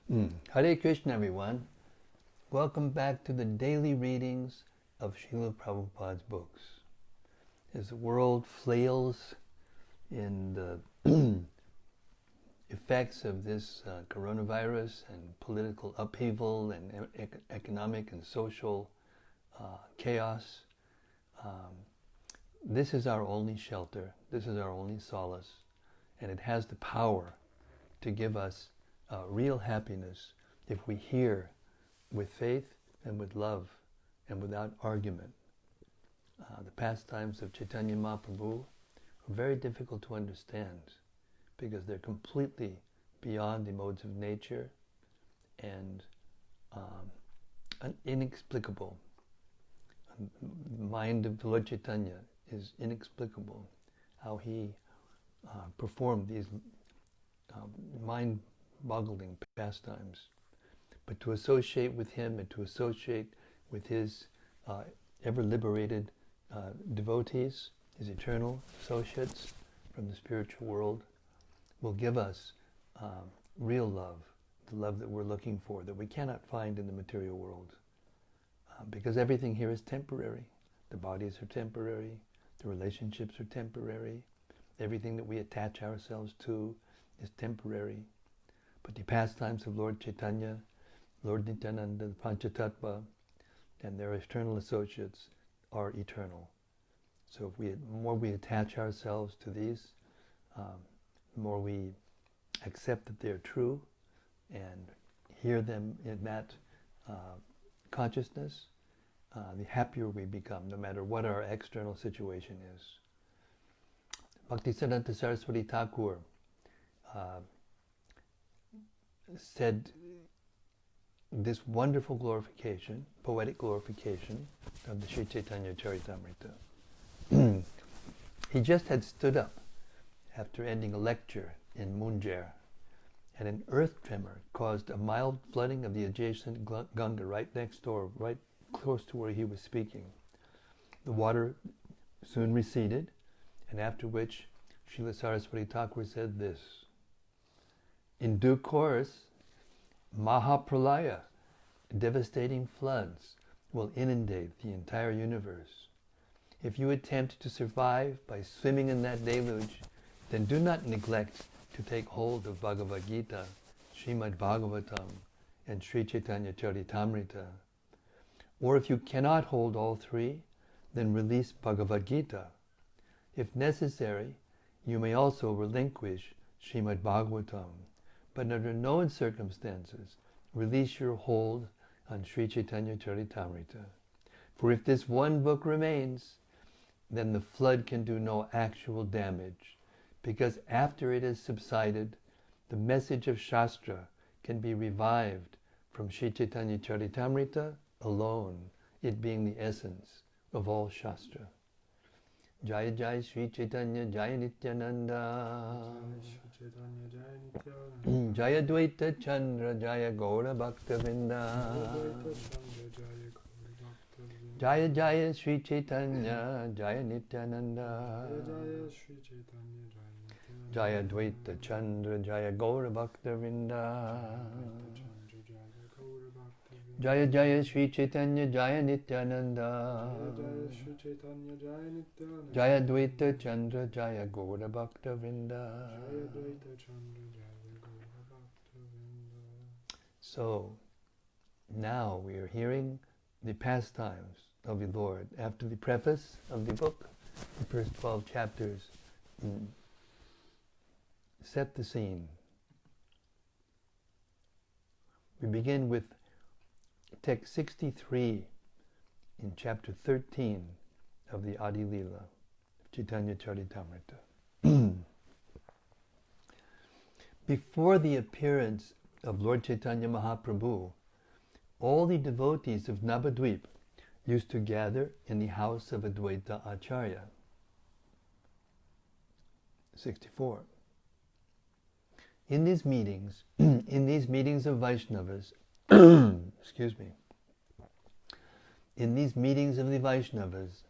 Hare Krishna, everyone. Welcome back to the daily readings of Srila Prabhupada's books. As the world flails in the effects of this coronavirus and political upheaval and economic and social chaos, this is our only shelter, this is our only solace, and it has the power to give us real happiness if we hear with faith and with love and without argument. The pastimes of Caitanya Mahäprabhu are very difficult to understand because they're completely beyond the modes of nature and inexplicable. The mind of Lord Chaitanya is inexplicable, how he performed these mind-boggling pastimes. But to associate with him and to associate with his ever-liberated devotees, his eternal associates from the spiritual world, will give us real love, the love that we're looking for, that we cannot find in the material world. Because everything here is temporary. The bodies are temporary, the relationships are temporary, everything that we attach ourselves to is temporary. But the pastimes of Lord Chaitanya, Lord Nityananda, the Panchatattva, and their eternal associates are eternal. So if the more we attach ourselves to these, the more we accept that they're true and hear them in that consciousness, the happier we become, no matter what our external situation is. Bhaktisiddhanta Saraswati Thakur said this wonderful glorification, poetic glorification of the Sri Caitanya-caritämrta. He just had stood up after ending a lecture in Munjer, and an earth tremor caused a mild flooding of the adjacent Ganga right next door, right close to where he was speaking. The water soon receded, and after which Srila Saraswati Thakur said this: in due course, Mahapralaya, devastating floods, will inundate the entire universe. If you attempt to survive by swimming in that deluge, then do not neglect to take hold of Bhagavad Gita, Srimad Bhagavatam, and Sri Caitanya-caritämrta. Or if you cannot hold all three, then release Bhagavad Gita. If necessary, you may also relinquish Srimad Bhagavatam, but under no circumstances release your hold on Sri Caitanya-caritämrta. For if this one book remains, then the flood can do no actual damage, because after it has subsided, the message of Shastra can be revived from Sri Caitanya-caritämrta alone, it being the essence of all Shastra. Jaya Jaya Sri Chaitanya Jaya Nityananda Jaya Dvaita Chandra Jaya Gaura Bhaktavinda Jaya Jaya Sri Chaitanya Jaya Nityananda Jaya Dvaita Chandra Jaya Gaura Bhaktavinda Jaya Jaya Sri Chaitanya Jaya Nityananda Jaya Dvaita Chandra Jaya Gaura Bhaktavinda. So now we are hearing the pastimes of the Lord. After the preface of the book, the first 12 chapters set the scene. We begin with text 63 in chapter 13 of the Ädi-lilä of Caitanya-caritämrta. Before the appearance of Lord Chaitanya Mahäprabhu, all the devotees of Navadvip used to gather in the house of Advaita Acharya. 64. In these meetings of Vaishnavas, excuse me, in these meetings of the Vaishnavas,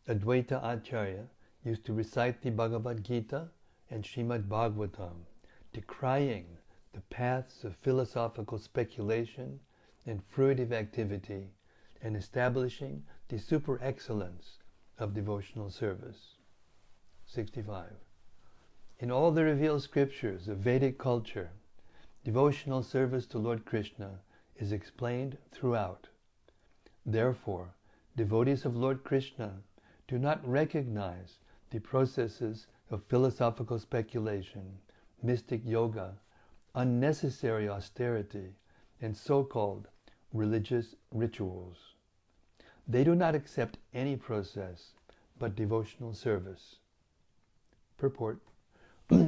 Advaita Acharya used to recite the Bhagavad Gita and Srimad Bhagavatam, decrying the paths of philosophical speculation and fruitive activity, and establishing the super excellence of devotional service. 65. In all the revealed scriptures of Vedic culture, devotional service to Lord Krishna is explained throughout. Therefore, devotees of Lord Krishna do not recognize the processes of philosophical speculation, mystic yoga, unnecessary austerity, and so-called religious rituals. They do not accept any process but devotional service. Purport.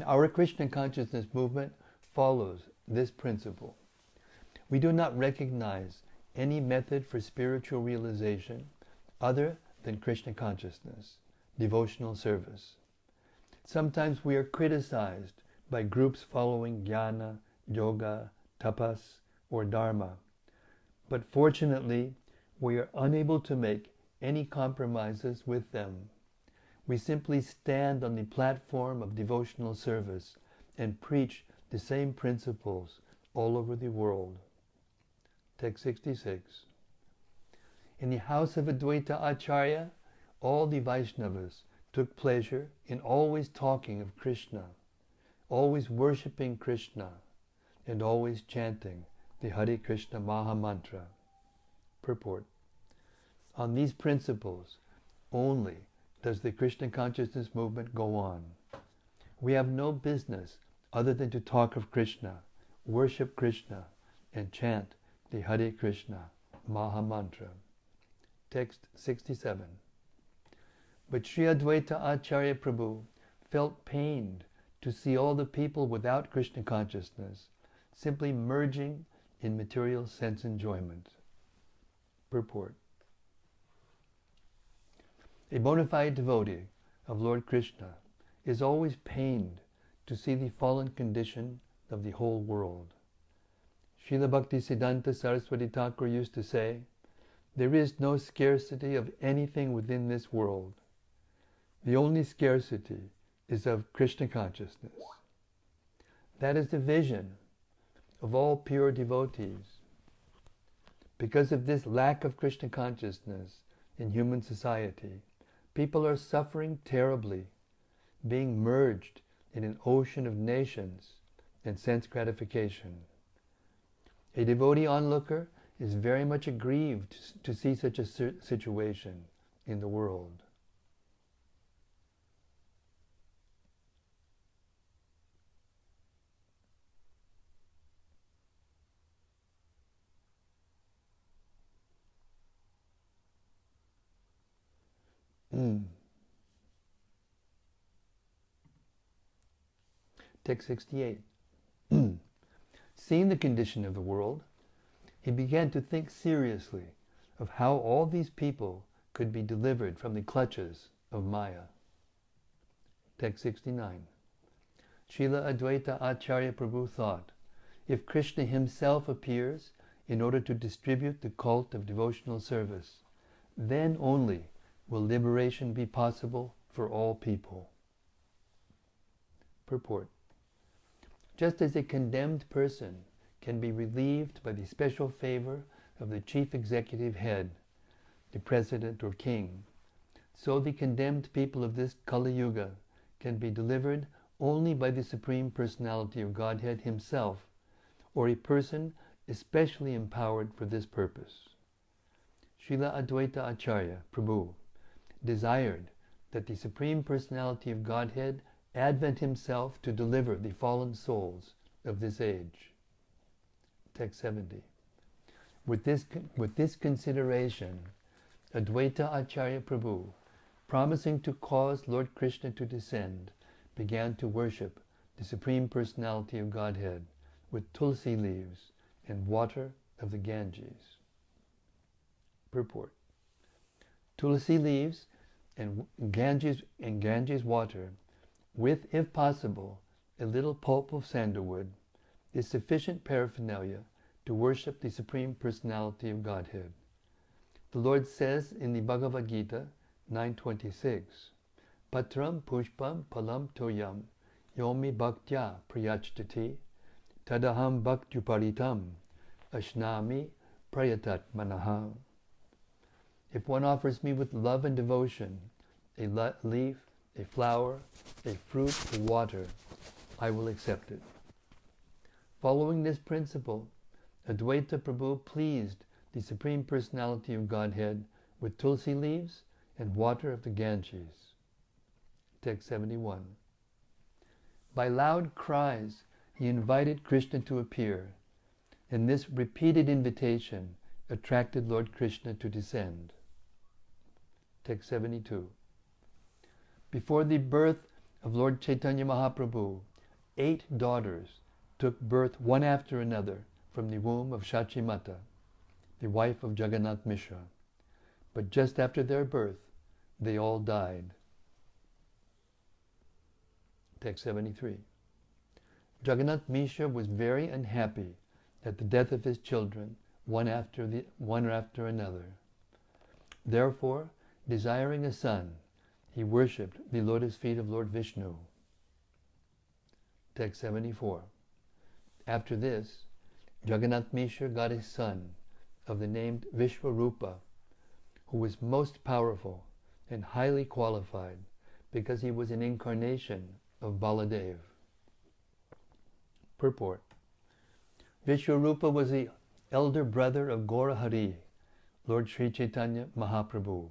Our Krishna consciousness movement follows this principle. We do not recognize any method for spiritual realization other than Krishna consciousness, devotional service. Sometimes we are criticized by groups following jnana, yoga, tapas, or dharma, but fortunately we are unable to make any compromises with them. We simply stand on the platform of devotional service and preach the same principles all over the world. Text 66. In the house of Advaita Acharya, all the Vaishnavas took pleasure in always talking of Krishna, always worshipping Krishna, and always chanting the Hare Krishna Maha Mantra. Purport. On these principles only does the Krishna consciousness movement go on. We have no business other than to talk of Krishna, worship Krishna, and chant the Hare Krishna Maha Mantra. Text 67. But Sri Advaita Acharya Prabhu felt pained to see all the people without Krishna consciousness simply merging in material sense enjoyment. Purport. A bona fide devotee of Lord Krishna is always pained to see the fallen condition of the whole world. Srila Bhaktisiddhanta Saraswati Thakur used to say, "There is no scarcity of anything within this world. The only scarcity is of Krishna consciousness." That is the vision of all pure devotees. Because of this lack of Krishna consciousness in human society, people are suffering terribly, being merged in an ocean of nations and sense gratification. A devotee onlooker is very much aggrieved to see such a situation in the world. Text 68. Seeing the condition of the world, he began to think seriously of how all these people could be delivered from the clutches of Maya. Text 69. Srila Advaita Acharya Prabhu thought, if Krishna himself appears in order to distribute the cult of devotional service, then only will liberation be possible for all people. Purport. Just as a condemned person can be relieved by the special favor of the chief executive head, the president or king, so the condemned people of this Kali Yuga can be delivered only by the Supreme Personality of Godhead himself, or a person especially empowered for this purpose. Srila Advaita Acharya Prabhu desired that the Supreme Personality of Godhead advent himself to deliver the fallen souls of this age. Text 70. With this consideration, Advaita Acharya Prabhu, promising to cause Lord Krishna to descend, began to worship the Supreme Personality of Godhead with tulsi leaves and water of the Ganges. Purport. Tulsi leaves and Ganges water, with, if possible, a little pulp of sandalwood, is sufficient paraphernalia to worship the Supreme Personality of Godhead. The Lord says in the Bhagavad Gita 9:26, Patram pushpam palam toyam yomi bhaktya prayachtati tadaham bhaktuparitam ashnami prayatat manaha. If one offers me with love and devotion a leaf, a flower, a fruit, a water, I will accept it. Following this principle, Advaita Prabhu pleased the Supreme Personality of Godhead with tulsi leaves and water of the Ganges. Text 71. By loud cries, he invited Krishna to appear, and this repeated invitation attracted Lord Krishna to descend. Text 72. Before the birth of Lord Chaitanya Mahaprabhu, 8 daughters took birth one after another from the womb of Shachimata, the wife of Jagannath Mishra. But just after their birth, they all died. Text 73. Jagannath Mishra was very unhappy at the death of his children, one after another. Therefore, desiring a son, he worshipped the lotus feet of Lord Vishnu. Text 74. After this, Jagannath Mishra got a son of the name Vishwarupa, who was most powerful and highly qualified because he was an incarnation of Baladev. Purport. Vishwarupa was the elder brother of Gaurahari, Lord Sri Chaitanya Mahaprabhu.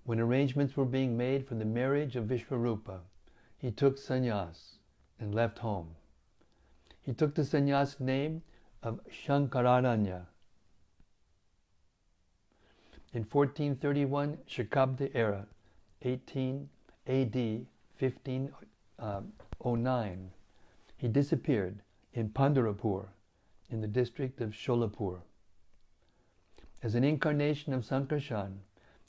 When arrangements were being made for the marriage of Vishwarupa, he took sannyas and left home. He took the sannyas name of Shankararanya. In 1431 Shakabda era, 18 AD 1509, he disappeared in Pandharpur, in the district of Sholapur. As an incarnation of Sankarshan,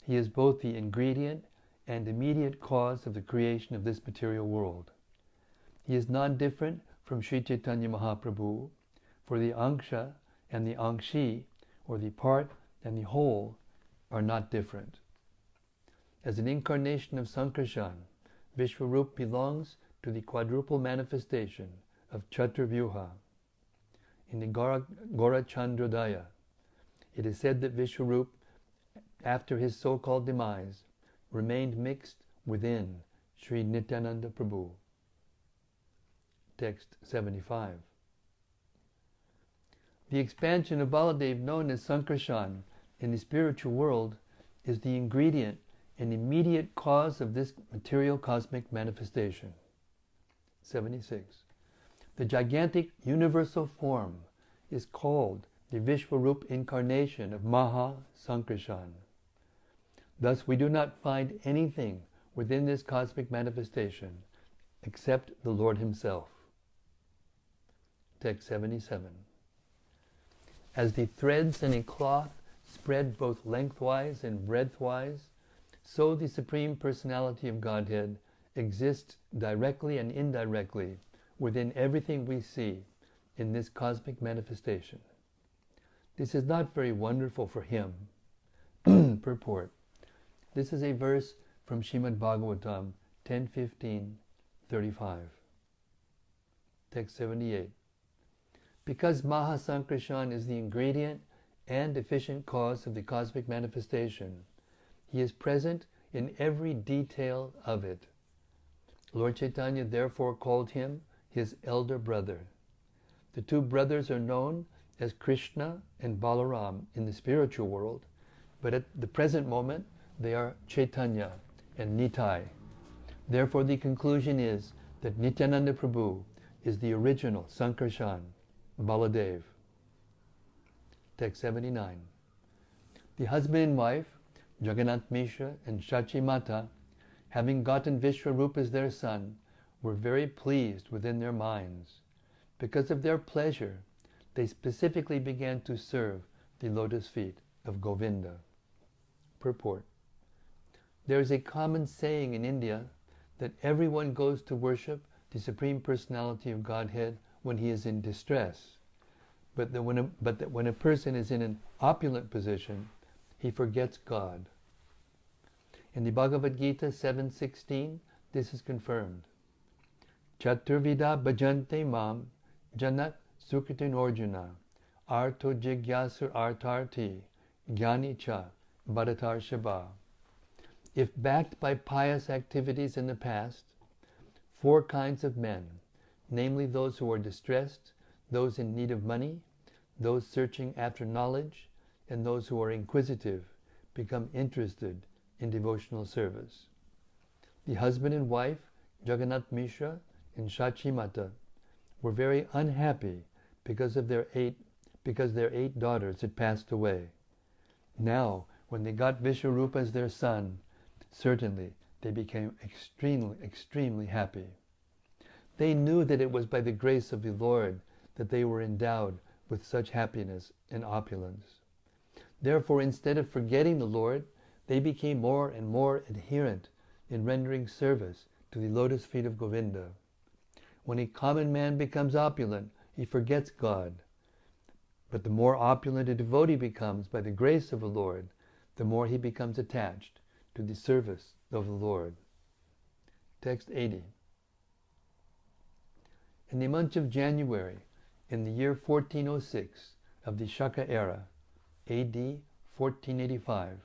he is both the ingredient and immediate cause of the creation of this material world. He is non-different from Sri Chaitanya Mahaprabhu, for the Angsha and the Angshi, or the part and the whole, are not different. As an incarnation of Sankarshan, Vishwarup belongs to the quadruple manifestation of Chaturvyuha. In the Gaurachandrodaya, it is said that Vishwarup, after his so-called demise, remained mixed within Sri Nityananda Prabhu. Text 75. The expansion of Baladev, known as Sankarshan, in the spiritual world is the ingredient and immediate cause of this material cosmic manifestation. 76. The gigantic universal form is called the Vishwarup incarnation of Maha Sankarshan. Thus we do not find anything within this cosmic manifestation except the Lord Himself. Text 77. As the threads in a cloth spread both lengthwise and breadthwise, so the Supreme Personality of Godhead exists directly and indirectly within everything we see in this cosmic manifestation. This is not very wonderful for Him. Purport. This is a verse from Srimad Bhagavatam 10:15-35. Text 78. Because Maha Sankarshan is the ingredient and efficient cause of the cosmic manifestation, He is present in every detail of it. Lord Chaitanya therefore called Him His elder brother. The two brothers are known as Krishna and Balaram in the spiritual world, but at the present moment they are Chaitanya and Nitai. Therefore the conclusion is that Nityananda Prabhu is the original Sankarshan, Baladev. Text 79. The husband and wife, Jagannath Mishra and Shachimata, having gotten Vishwarupa as their son, were very pleased within their minds. Because of their pleasure, they specifically began to serve the lotus feet of Govinda. Purport. There is a common saying in India that everyone goes to worship the Supreme Personality of Godhead when he is in distress, but that when a person is in an opulent position, he forgets God. In the Bhagavad Gita 7:16, this is confirmed. Chaturvida bhajante mam janat Sukritin Arjuna, Arto Jigyasur Artarti, Jnani Cha, Bharatar Shaba. If backed by pious activities in the past, 4 kinds of men, namely those who are distressed, those in need of money, those searching after knowledge, and those who are inquisitive, become interested in devotional service. The husband and wife, Jagannath Mishra and Shachi Mata, were very unhappy because their 8 daughters had passed away. Now, when they got Vishwarupa as their son, certainly they became extremely happy. They knew that it was by the grace of the Lord that they were endowed with such happiness and opulence. Therefore, instead of forgetting the Lord, they became more and more adherent in rendering service to the lotus feet of Govinda. When a common man becomes opulent, he forgets God. But the more opulent a devotee becomes by the grace of the Lord, the more he becomes attached to the service of the Lord. Text 80. In the month of January, in the year 1406 of the Shaka era, AD 1485,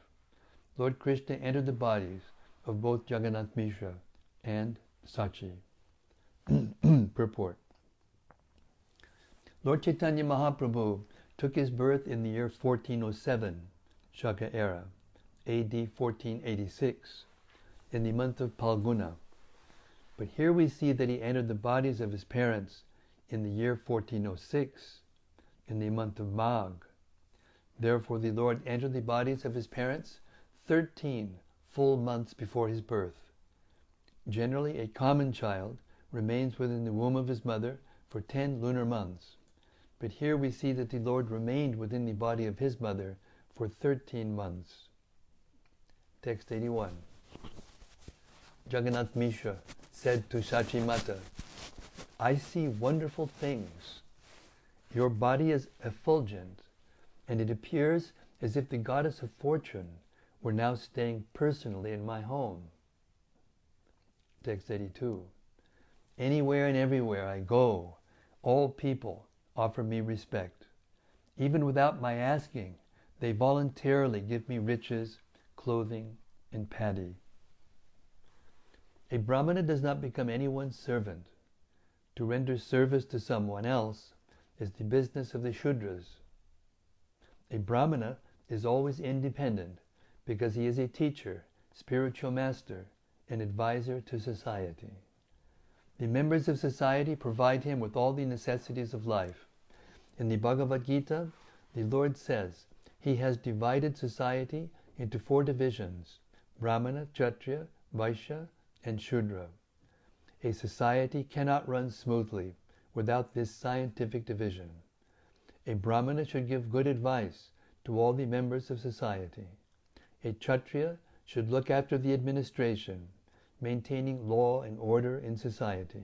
Lord Krishna entered the bodies of both Jagannath Mishra and Sachi. Purport. Lord Chaitanya Mahaprabhu took his birth in the year 1407, Shaka era, AD 1486, in the month of Palguna. But here we see that he entered the bodies of his parents in the year 1406, in the month of Magh. Therefore the Lord entered the bodies of his parents 13 full months before his birth. Generally, a common child remains within the womb of his mother for 10 lunar months. But here we see that the Lord remained within the body of his mother for 13 months. Text 81. Jagannath Mishra said to Shachi Mata, I see wonderful things. Your body is effulgent, and it appears as if the goddess of fortune were now staying personally in my home. Text 82. Anywhere and everywhere I go, all people offer me respect. Even without my asking, they voluntarily give me riches, clothing, and paddy. A Brahmana does not become anyone's servant. To render service to someone else is the business of the Shudras. A Brahmana is always independent because he is a teacher, spiritual master, and advisor to society. The members of society provide him with all the necessities of life. In the Bhagavad Gita, the Lord says he has divided society into 4 divisions: Brahmana, Kshatriya, Vaishya, and Shudra. A society cannot run smoothly without this scientific division. A Brahmana should give good advice to all the members of society. A Kshatriya should look after the administration, maintaining law and order in society.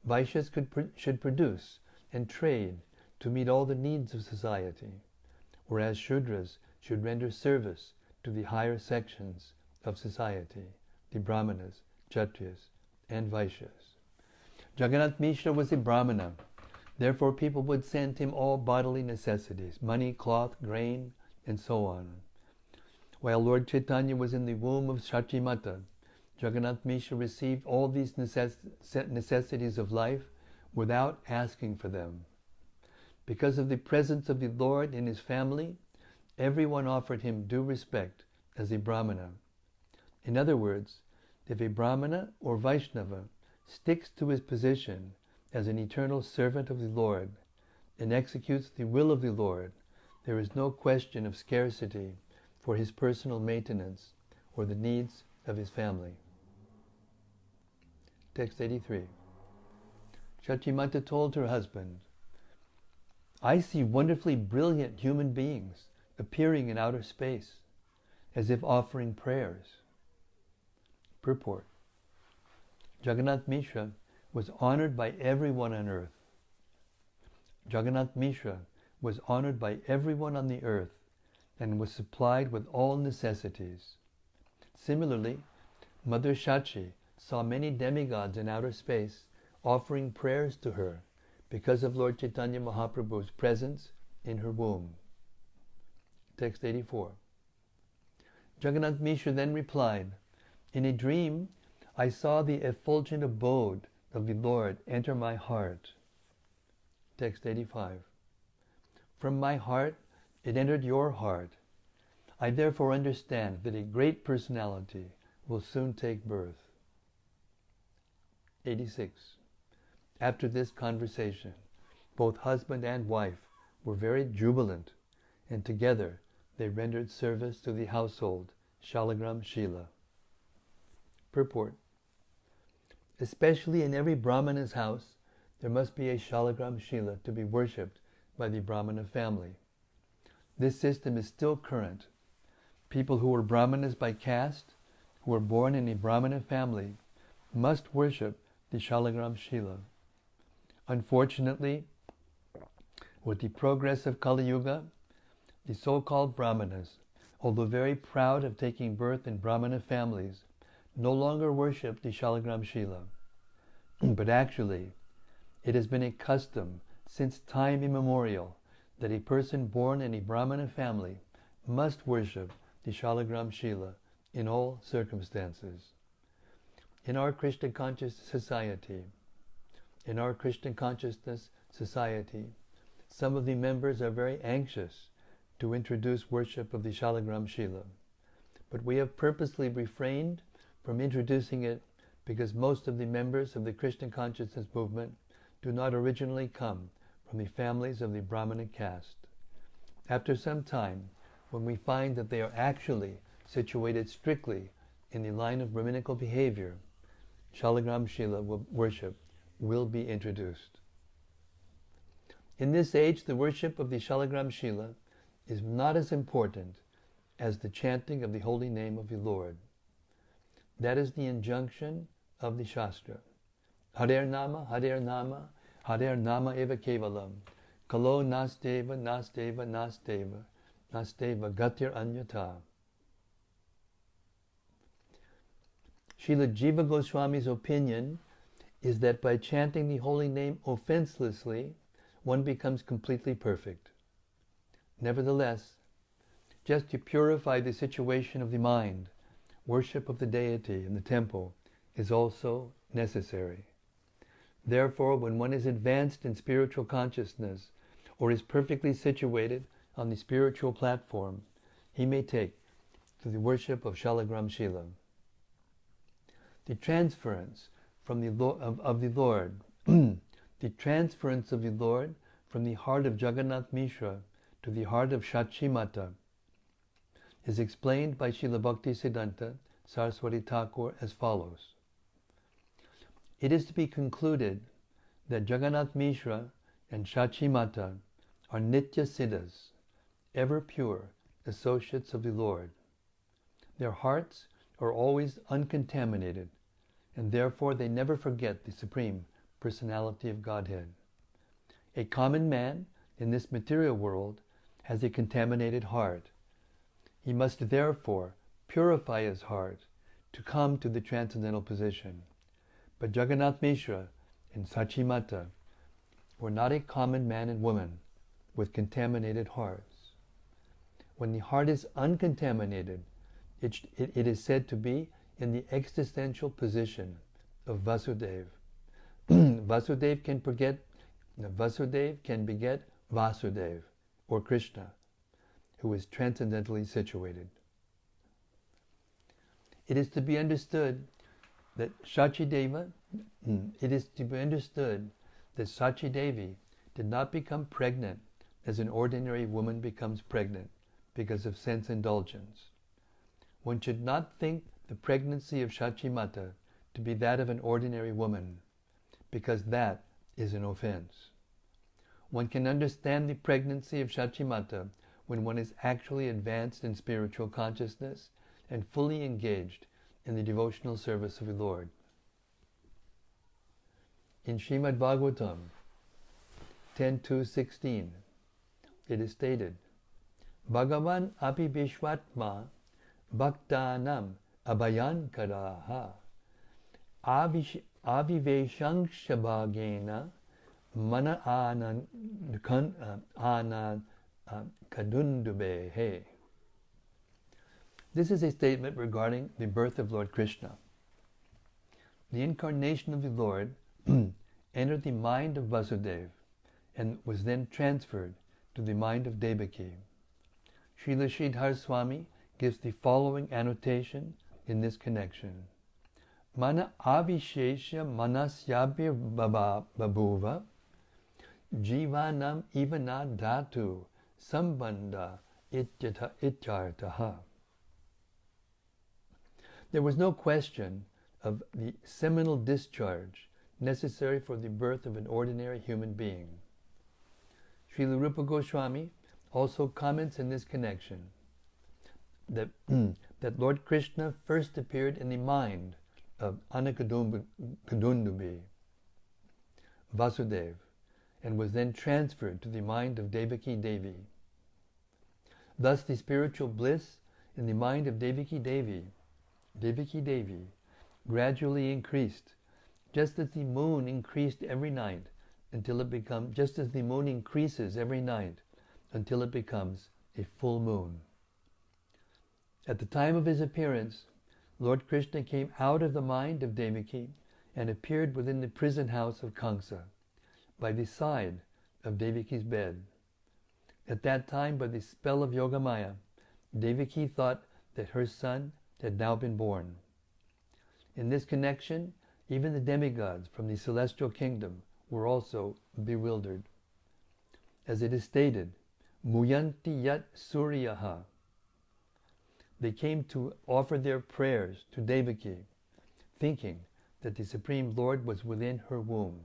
Vaishyas should produce and trade to meet all the needs of society, whereas Shudras should render service to the higher sections of society, the Brahmanas, Kshatriyas, and Vaishyas. Jagannath Mishra was a Brahmana. Therefore people would send him all bodily necessities, money, cloth, grain, and so on. While Lord Chaitanya was in the womb of Shachi Mata, Jagannath Mishra received all these necessities of life without asking for them. Because of the presence of the Lord in his family, everyone offered him due respect as a Brahmana. In other words, if a Brahmana or Vaishnava sticks to his position as an eternal servant of the Lord and executes the will of the Lord, there is no question of scarcity for his personal maintenance or the needs of his family. Text 83. Shachimata told her husband, I see wonderfully brilliant human beings appearing in outer space, as if offering prayers. Purport. Jagannath Mishra was honored by everyone on earth. Jagannath Mishra was honored by everyone on the earth and was supplied with all necessities. Similarly, Mother Shachi saw many demigods in outer space offering prayers to her because of Lord Chaitanya Mahaprabhu's presence in her womb. Text 84. Jagannath Mishra then replied, "In a dream, I saw the effulgent abode of the Lord enter my heart." Text 85. From my heart, it entered your heart. I therefore understand that a great personality will soon take birth. 86. After this conversation, both husband and wife were very jubilant, and together they rendered service to the household Shalagram Shila. Purport. Especially in every Brahmana's house, there must be a Shalagram Shila to be worshipped by the Brahmana family. This system is still current. People who were Brahmanas by caste, who were born in a Brahmana family, must worship the Shalagram Shila. Unfortunately, with the progress of Kali Yuga, the so-called Brahmanas, although very proud of taking birth in Brahmana families, no longer worship the Shalagram Shila. But actually, it has been a custom since time immemorial that a person born in a Brahmana family must worship the Shalagram Shila in all circumstances. In our Krishna conscious society, some of the members are very anxious to introduce worship of the Shalagram Shila, but we have purposely refrained from introducing it because most of the members of the Krishna consciousness movement do not originally come from the families of the Brahmana caste. After some time, when we find that they are actually situated strictly in the line of Brahminical behavior, Shalagram Shila worship will be introduced. In this age, the worship of the Shalagram Shila is not as important as the chanting of the holy name of the Lord. That is the injunction of the Shastra. Harer Nama, Harer Nama, Harer Nama eva kevalam. Kalo nasteva, nasteva, nasteva, nasteva gatir anyata. Srila Jiva Goswami's opinion is that by chanting the holy name offenselessly, one becomes completely perfect. Nevertheless, just to purify the situation of the mind, worship of the deity in the temple is also necessary. Therefore, when one is advanced in spiritual consciousness or is perfectly situated on the spiritual platform, he may take to the worship of Shalagram Shila. The transference from of the Lord, the transference of the Lord from the heart of Jagannath Mishra to the heart of Shachi Mata is explained by Srila Bhaktisiddhanta Saraswati Thakur as follows. It is to be concluded that Jagannath Mishra and Shachi Mata are Nitya Siddhas, ever pure associates of the Lord. Their hearts are always uncontaminated, and therefore they never forget the Supreme Personality of Godhead. A common man in this material world has a contaminated heart. He must therefore purify his heart to come to the transcendental position. But Jagannath Mishra and Shachi Mata were not a common man and woman with contaminated hearts. When the heart is uncontaminated, it is said to be in the existential position of Vasudeva. Vasudeva can beget Vasudeva, or Krishna, who is transcendentally situated. It is to be understood that Shachi Devi did not become pregnant as an ordinary woman becomes pregnant because of sense indulgence. One should not think the pregnancy of Shachi Mata to be that of an ordinary woman, because that is an offense. One can understand the pregnancy of Shachi Mata when one is actually advanced in spiritual consciousness and fully engaged in the devotional service of the Lord. In Srimad Bhagavatam 10.2.16, it is stated, Bhagavan api vishvatma bhaktanam abhayankaraha aviveshangshabhagena Mana kadundube he. This is a statement regarding the birth of Lord Krishna. The incarnation of the Lord entered the mind of Vasudeva and was then transferred to the mind of Devaki. Srila Sridhar Swami gives the following annotation in this connection. Mana avishesha manasyabhir babuva jivanam ivana dhatu sambandha ityartaha. There was no question of the seminal discharge necessary for the birth of an ordinary human being. Srila Rupa Goswami also comments in this connection that, that Lord Krishna first appeared in the mind of Anakadundubi, Vasudeva, and was then transferred to the mind of Devaki Devi. Thus the spiritual bliss in the mind of Devaki Devi, gradually increased, just as the moon increased every night until it becomes, just as the moon increases every night until it becomes a full moon. At the time of his appearance, Lord Krishna came out of the mind of Devaki and appeared within the prison house of Kamsa, by the side of Devaki's bed. At that time, by the spell of Yogamaya, Devaki thought that her son had now been born. In this connection, even the demigods from the celestial kingdom were also bewildered. As it is stated, Muyanti yat suryaha. They came to offer their prayers to Devaki, thinking that the Supreme Lord was within her womb.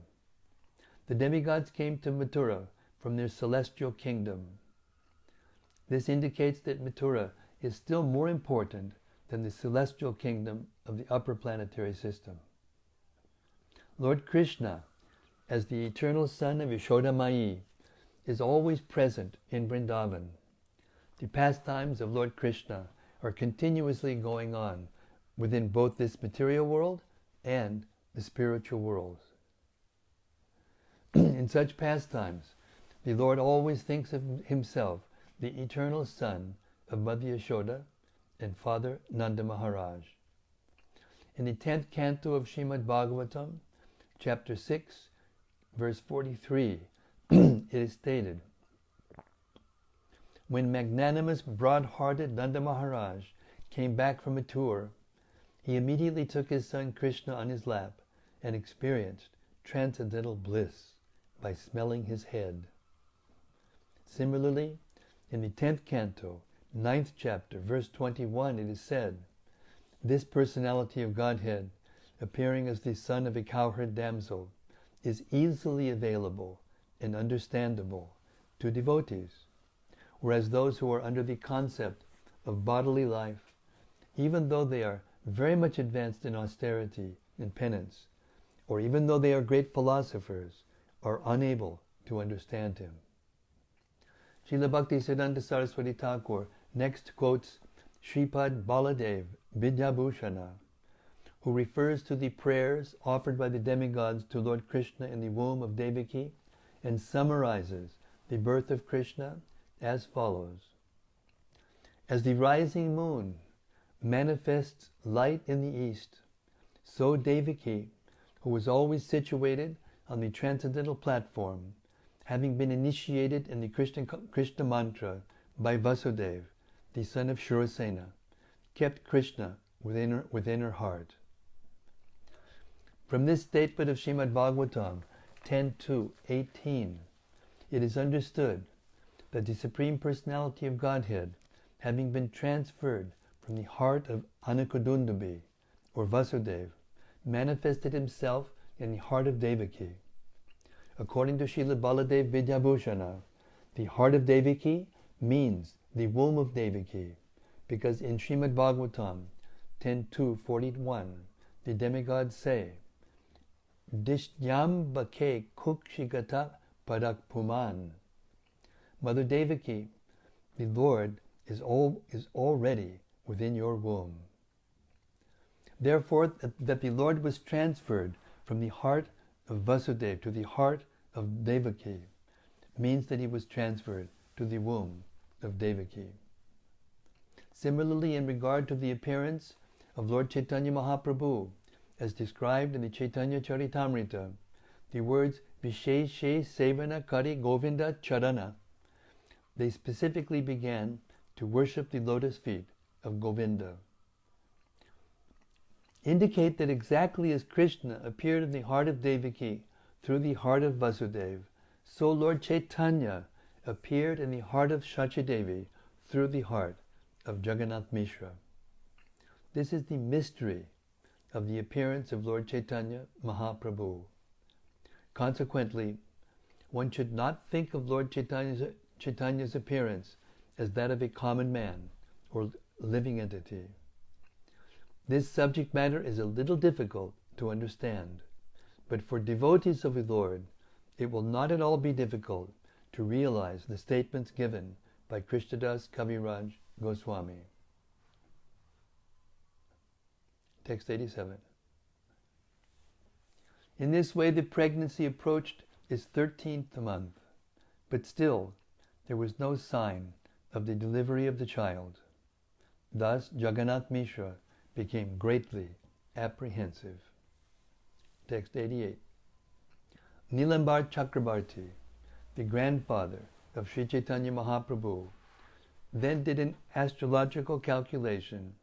The demigods came to Mathura from their celestial kingdom. This indicates that Mathura is still more important than the celestial kingdom of the upper planetary system. Lord Krishna, as the eternal son of Yashoda Mai, is always present in Vrindavan. The pastimes of Lord Krishna are continuously going on within both this material world and the spiritual worlds. In such pastimes, the Lord always thinks of himself, the eternal son of Mother Yashoda and Father Nanda Maharaj. In the 10th canto of Srimad Bhagavatam, chapter 6, verse 43, it is stated, when magnanimous, broad-hearted Nanda Maharaj came back from a tour, he immediately took his son Krishna on his lap and experienced transcendental bliss by smelling his head. Similarly, in the 10th canto, 9th chapter, verse 21, it is said, this personality of Godhead, appearing as the son of a cowherd damsel, is easily available and understandable to devotees, whereas those who are under the concept of bodily life, even though they are very much advanced in austerity and penance, or even though they are great philosophers, are unable to understand him. Srila Bhaktisiddhanta Saraswati Thakur next quotes Shripad Baladev Vidyabhushana, who refers to the prayers offered by the demigods to Lord Krishna in the womb of Devaki and summarizes the birth of Krishna as follows. As the rising moon manifests light in the east, so Devaki, who was always situated on the transcendental platform, having been initiated in the Krishna mantra by Vasudeva, the son of Shurasena, kept Krishna within her heart. From this statement of Srimad Bhagavatam 10:2-18, it is understood that the Supreme Personality of Godhead, having been transferred from the heart of Anakadundubi, or Vasudeva, manifested himself in the heart of Devaki. According to Srila Baladev Vidyabhushana, the heart of Devaki means the womb of Devaki, because in Srimad Bhagavatam 10:2-41, the demigods say, Dishyam bake kukshigata padak puman. Mother Devaki, the Lord is already within your womb. Therefore, that the Lord was transferred from the heart of Vasudeva to the heart of Devaki means that he was transferred to the womb of Devaki. Similarly, in regard to the appearance of Lord Chaitanya Mahaprabhu, as described in the Caitanya-caritämrta, the words Visheshe Sevana Kari Govinda Charana, they specifically began to worship the lotus feet of Govinda, indicate that exactly as Krishna appeared in the heart of Devaki through the heart of Vasudeva, so Lord Chaitanya appeared in the heart of Shachidevi through the heart of Jagannath Mishra. This is the mystery of the appearance of Lord Chaitanya Mahaprabhu. Consequently, one should not think of Lord Chaitanya's appearance as that of a common man or living entity. This subject matter is a little difficult to understand, but for devotees of the Lord, it will not at all be difficult to realize the statements given by Krishnadas Kaviraj Goswami. Text 87. In this way the pregnancy approached its 13th month, but still there was no sign of the delivery of the child. Thus Jagannath Mishra became greatly apprehensive. Text 88. Nilambar Chakrabarti, the grandfather of Sri Chaitanya Mahaprabhu, then did an astrological calculation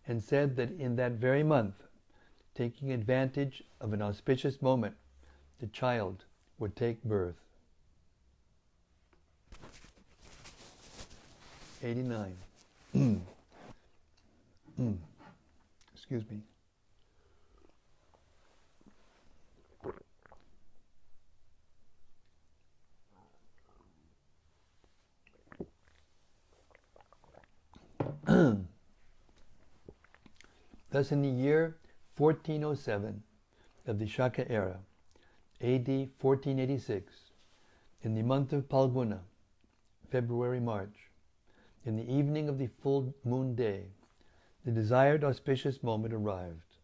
and said that in that very month, taking advantage of an auspicious moment, the child would take birth. 89. Excuse me. Thus in the year 1407 of the Shaka era, AD 1486, in the month of Palguna, February-March, in the evening of the full moon day, the desired auspicious moment arrived.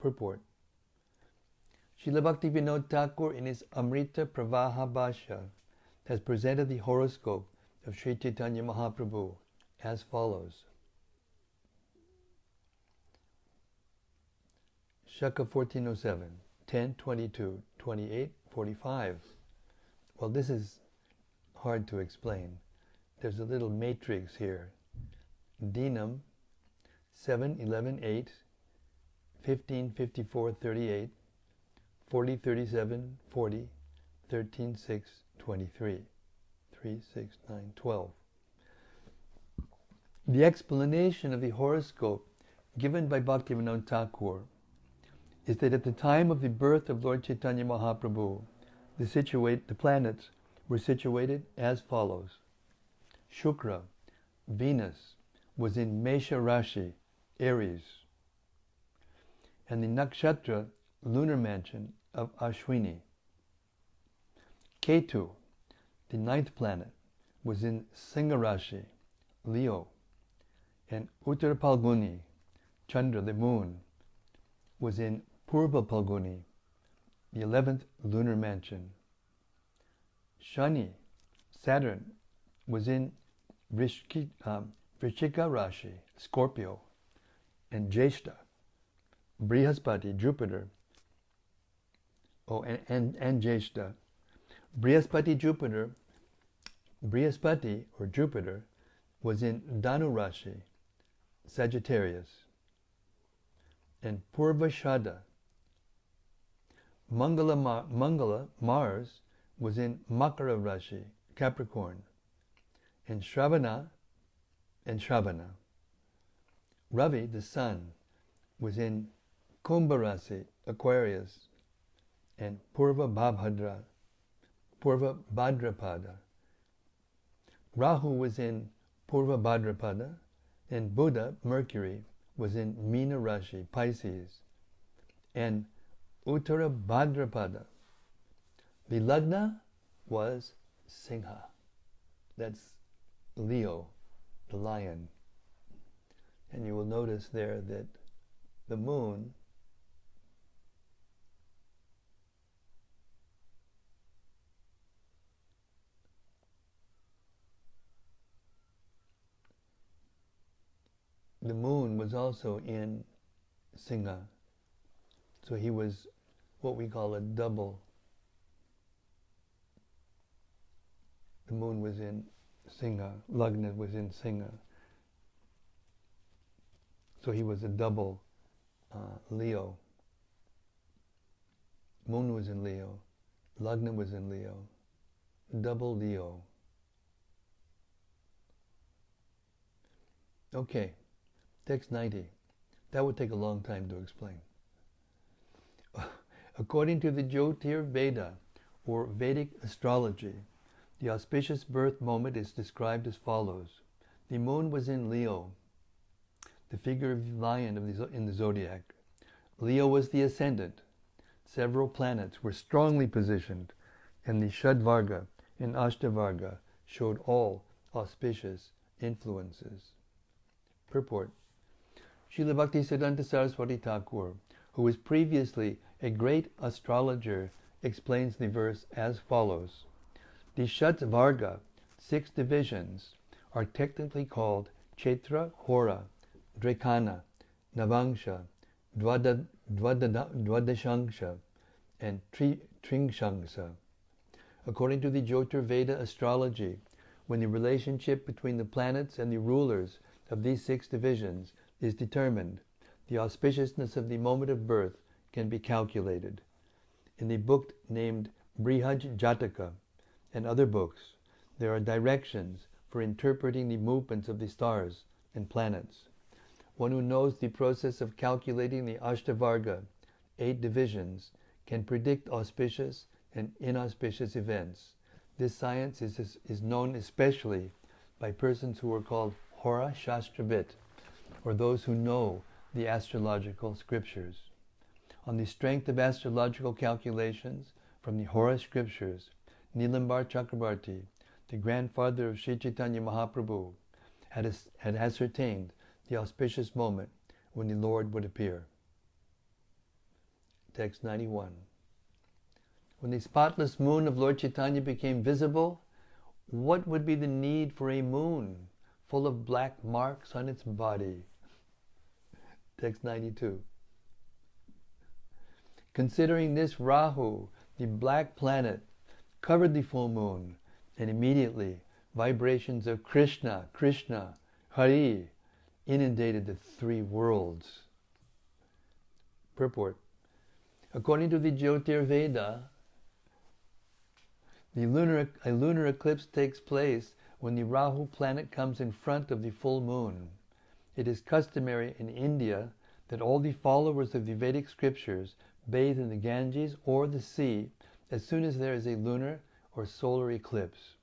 Purport. Srila Bhaktivinoda Thakur in his Amrita Pravaha Bhashya has presented the horoscope of Sri Chaitanya Mahaprabhu as follows. Shaka 1407, 10, 22, 28, 45. Well, this is hard to explain. There's a little matrix here. Dinam 7, 11, 8, 15, 54, 38, 40, 37, 40, 13, 6, 23, 3, 6, 9, 12. The explanation of the horoscope given by Bhaktivinoda Thakur is that at the time of the birth of Lord Chaitanya Mahaprabhu, the planets were situated as follows. Shukra, Venus, was in Mesha Rashi, Aries, and the nakshatra, lunar mansion of Ashwini. Ketu, the 9th planet, was in Singha Rashi, Leo, and Uttara Palguni, Chandra, the moon, was in Purva Palguni, the 11th lunar mansion. Shani, Saturn, was in Vrishchika Rashi, Scorpio, and Jeshta, Brihaspati, Jupiter, and Jeshta. Brihaspati or Jupiter was in Dhanu Rashi, Sagittarius, and Purvashada. Mangala, Mars, was in Makara Rashi, Capricorn, and Shravana. Ravi, the sun, was in Kumbha Rashi, Aquarius, and Purva Bhadrapada. Rahu was in Purva Bhadrapada, and Buddha, Mercury, was in Meena Rashi, Pisces, and Uttara Bhadrapada. The Lagna was Singha. That's Leo, the lion. And you will notice there that the moon the moon was also in Singha. So he was what we call a double. The moon was in Singha, Lagna was in Singha. So he was a double Leo. Moon was in Leo, Lagna was in Leo, double Leo. Okay, text 90. That would take a long time to explain. According to the Jyotir Veda, or Vedic astrology, the auspicious birth moment is described as follows. The moon was in Leo, the figure of the lion in the zodiac. Leo was the ascendant. Several planets were strongly positioned, and the Shadvarga and Ashtavarga showed all auspicious influences. Purport. Srila Bhaktisiddhanta Saraswati Thakur, who was previously a great astrologer, explains the verse as follows. The Shadvarga, 6 divisions, are technically called Kshetra, Hora, Drekana, Navangsha, Dwadashangsha, and Tringshangsha. According to the Jyotir Veda astrology, when the relationship between the planets and the rulers of these 6 divisions is determined, the auspiciousness of the moment of birth can be calculated. In the book named Brihaj Jataka and other books, there are directions for interpreting the movements of the stars and planets. One who knows the process of calculating the Ashtavarga, 8 divisions, can predict auspicious and inauspicious events. This science is known especially by persons who are called Hora Shastravit, or those who know the astrological scriptures. On the strength of astrological calculations from the Hora scriptures, Nilambar Chakrabarti, the grandfather of Sri Caitanya Mahaprabhu, had ascertained the auspicious moment when the Lord would appear. Text 91. When the spotless moon of Lord Chaitanya became visible, what would be the need for a moon full of black marks on its body? Text 92. Considering this, Rahu, the black planet, covered the full moon, and immediately vibrations of Krishna, Krishna, Hari inundated the 3 worlds. Purport. According to the Jyotir Veda, a lunar eclipse takes place when the Rahu planet comes in front of the full moon. It is customary in India that all the followers of the Vedic scriptures bathe in the Ganges or the sea as soon as there is a lunar or solar eclipse.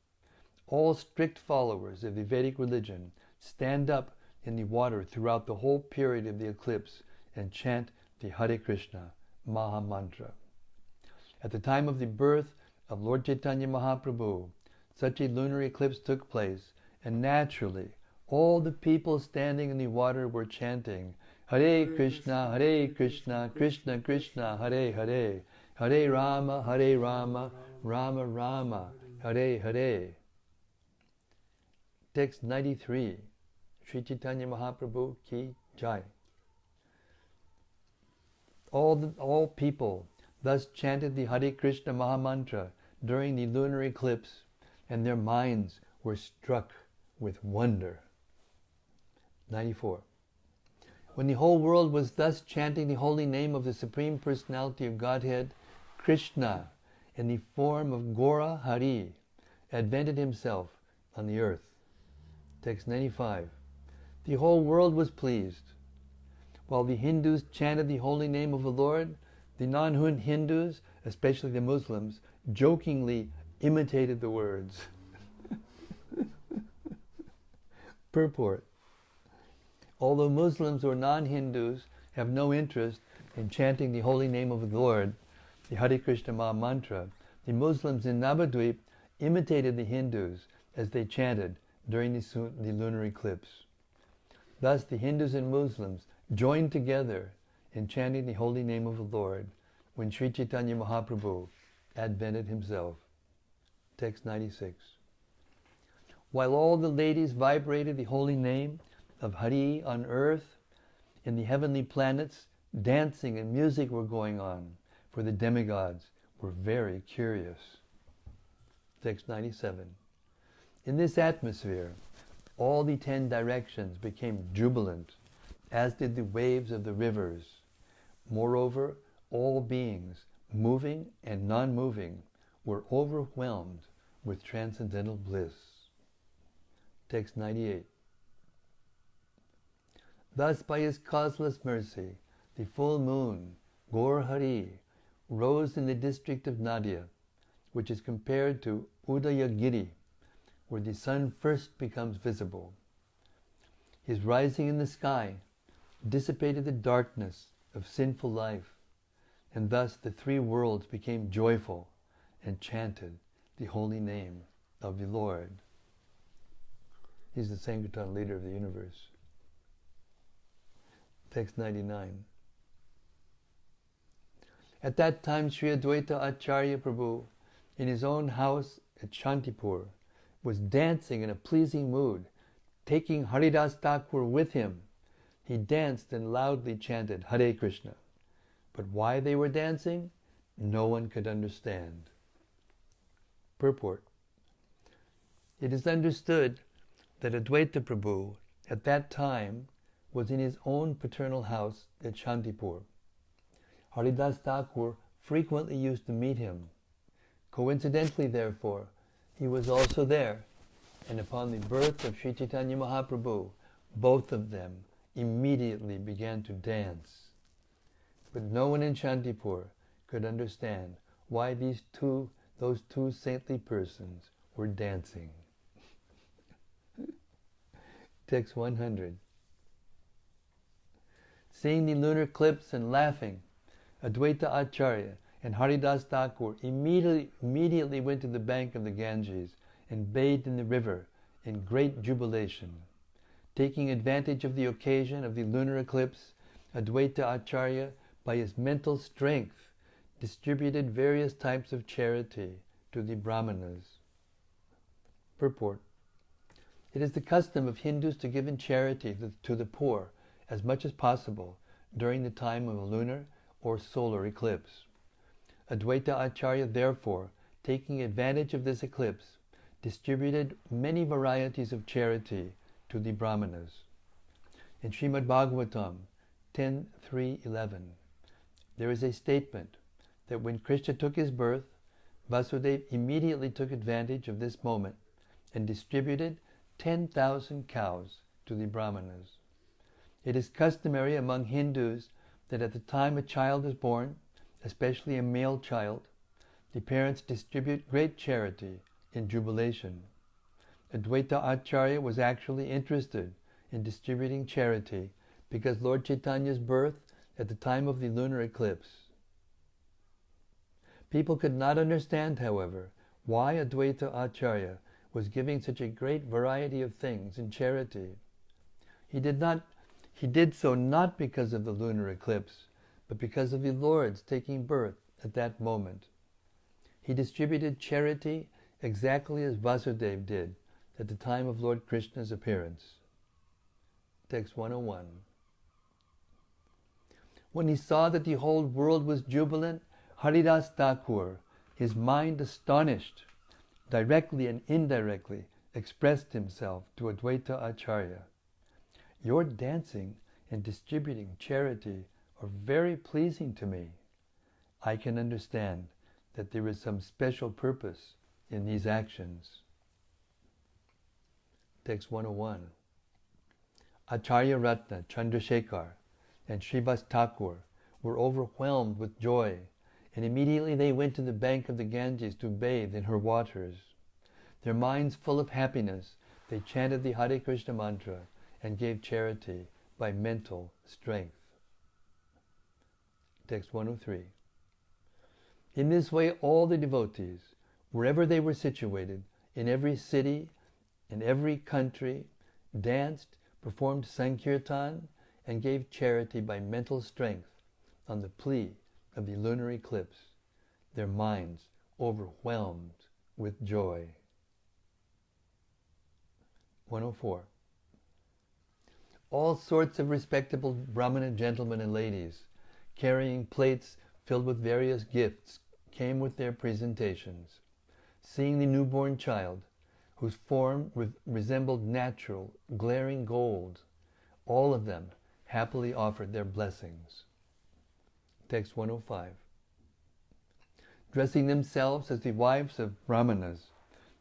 All strict followers of the Vedic religion stand up in the water throughout the whole period of the eclipse and chant the Hare Krishna Maha Mantra. At the time of the birth of Lord Chaitanya Mahaprabhu, such a lunar eclipse took place, and naturally all the people standing in the water were chanting Hare Krishna, Krishna Krishna, Hare Hare, Hare Rama, Rama Rama, Hare Hare. Text 93. Sri Chaitanya Mahaprabhu ki Jai. All people thus chanted the Hare Krishna Mahamantra during the lunar eclipse, and their minds were struck with wonder. 94. When the whole world was thus chanting the holy name of the Supreme Personality of Godhead, Krishna, in the form of Gora Hari, advented himself on the earth. Text 95. The whole world was pleased. While the Hindus chanted the holy name of the Lord, the non-Hindus, especially the Muslims, jokingly imitated the words. Purport. Although Muslims or non-Hindus have no interest in chanting the holy name of the Lord, the Hare Krishna Maha Mantra, the Muslims in Navadvip imitated the Hindus as they chanted during the lunar eclipse. Thus the Hindus and Muslims joined together in chanting the holy name of the Lord when Sri Chaitanya Mahaprabhu advented himself. Text 96. While all the ladies vibrated the holy name, of Hari on earth, in the heavenly planets, dancing and music were going on, for the demigods were very curious. Text 97. In this atmosphere, all the 10 directions became jubilant, as did the waves of the rivers. Moreover, all beings, moving and non-moving, were overwhelmed with transcendental bliss. Text 98. Thus, by his causeless mercy, the full moon, Gaur Hari, rose in the district of Nadia, which is compared to Udayagiri, where the sun first becomes visible. His rising in the sky dissipated the darkness of sinful life, and thus the 3 worlds became joyful and chanted the holy name of the Lord. He's the Sankirtan leader of the universe. Text 99. At that time, Sri Advaita Acharya Prabhu, in his own house at Shantipur, was dancing in a pleasing mood, taking Haridas Thakur with him. He danced and loudly chanted Hare Krishna. But why they were dancing, no one could understand. Purport. It is understood that Advaita Prabhu at that time was in his own paternal house at Shantipur. Haridas Thakur frequently used to meet him. Coincidentally, therefore, he was also there, and upon the birth of Sri Caitanya Mahaprabhu, both of them immediately began to dance. But no one in Shantipur could understand why those two saintly persons were dancing. Text 100. Seeing the lunar eclipse and laughing, Advaita Acharya and Haridas Thakur immediately went to the bank of the Ganges and bathed in the river in great jubilation. Taking advantage of the occasion of the lunar eclipse, Advaita Acharya, by his mental strength, distributed various types of charity to the Brahmanas. Purport. It is the custom of Hindus to give in charity to the poor as much as possible during the time of a lunar or solar eclipse. Advaita Acharya, therefore, taking advantage of this eclipse, distributed many varieties of charity to the Brahmanas. In Srimad Bhagavatam 10.3.11, there is a statement that when Krishna took his birth, Vasudeva immediately took advantage of this moment and distributed 10,000 cows to the Brahmanas. It is customary among Hindus that at the time a child is born, especially a male child, the parents distribute great charity in jubilation. Advaita Acharya was actually interested in distributing charity because Lord Chaitanya's birth at the time of the lunar eclipse. People could not understand, however, why Advaita Acharya was giving such a great variety of things in charity. He did so not because of the lunar eclipse, but because of the Lord's taking birth at that moment. He distributed charity exactly as Vasudeva did at the time of Lord Krishna's appearance. Text 101. When he saw that the whole world was jubilant, Haridas Thakur, his mind astonished, directly and indirectly expressed himself to Advaita Acharya. Your dancing and distributing charity are very pleasing to me. I can understand that there is some special purpose in these actions. Text 101. Acharya Ratna, Chandrasekhar, and Srivas Thakur were overwhelmed with joy, and immediately they went to the bank of the Ganges to bathe in her waters. Their minds full of happiness, they chanted the Hare Krishna mantra and gave charity by mental strength. Text 103. In this way, all the devotees, wherever they were situated, in every city, in every country, danced, performed sankirtan, and gave charity by mental strength on the plea of the lunar eclipse, their minds overwhelmed with joy. 104. All sorts of respectable Brahmana gentlemen and ladies, carrying plates filled with various gifts, came with their presentations. Seeing the newborn child, whose form resembled natural, glaring gold, all of them happily offered their blessings. Text 105. Dressing themselves as the wives of Brahmanas,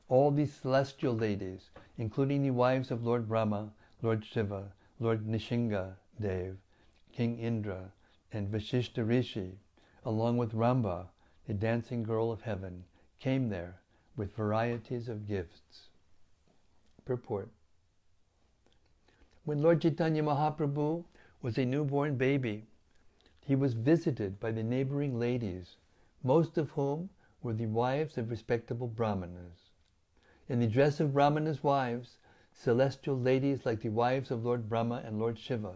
all these celestial ladies, including the wives of Lord Brahma, Lord Shiva, Lord Nishinga Dev, King Indra, and Vashishta Rishi, along with Ramba, the dancing girl of heaven, came there with varieties of gifts. Purport. When Lord Chaitanya Mahaprabhu was a newborn baby, he was visited by the neighboring ladies, most of whom were the wives of respectable Brahmanas. In the dress of Brahmanas' wives, celestial ladies like the wives of Lord Brahma and Lord Shiva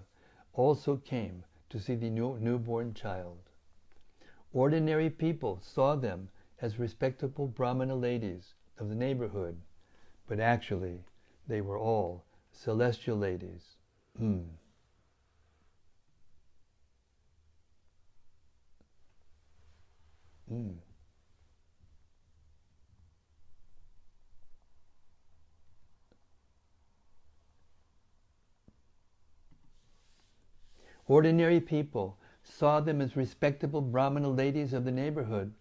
also came to see the newborn child. Ordinary people saw them as respectable Brahmana ladies of the neighborhood, but actually they were all celestial ladies. Ordinary people saw them as respectable Brahmana ladies of the neighborhood,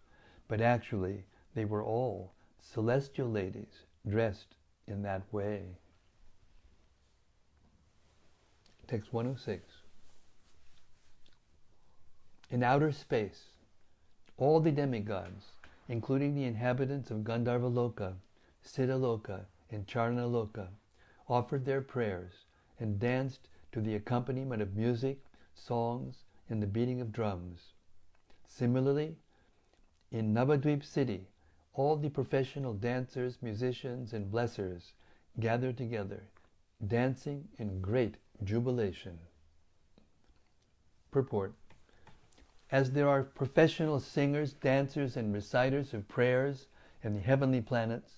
but actually they were all celestial ladies dressed in that way. Text 106. In outer space, all the demigods, including the inhabitants of Gandharva-loka, Siddha-loka, and Charna-loka, offered their prayers and danced to the accompaniment of music, songs, and the beating of drums. Similarly, in Navadvip city, all the professional dancers, musicians, and blessers gathered together, dancing in great jubilation. Purport. As there are professional singers, dancers, and reciters of prayers in the heavenly planets,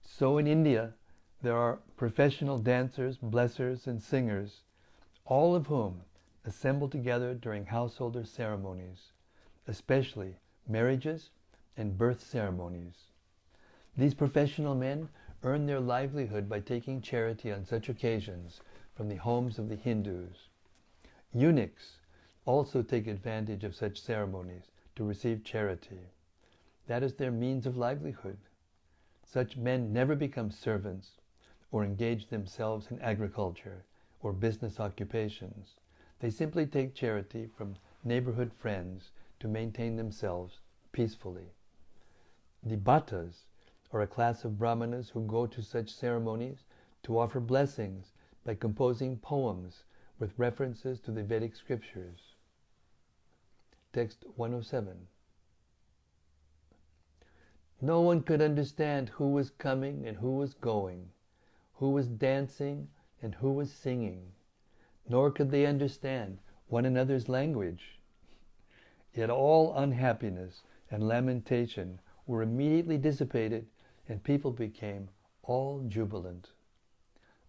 so in India there are professional dancers, blessers, and singers, all of whom assemble together during householder ceremonies, especially marriages and birth ceremonies. These professional men earn their livelihood by taking charity on such occasions from the homes of the Hindus. Eunuchs also take advantage of such ceremonies to receive charity. That is their means of livelihood. Such men never become servants or engage themselves in agriculture or business occupations. They simply take charity from neighborhood friends to maintain themselves peacefully. The bhattas are a class of brahmanas who go to such ceremonies to offer blessings by composing poems with references to the Vedic scriptures. Text 107. No one could understand who was coming and who was going, who was dancing and who was singing, nor could they understand one another's language. Yet all unhappiness and lamentation were immediately dissipated, and people became all jubilant.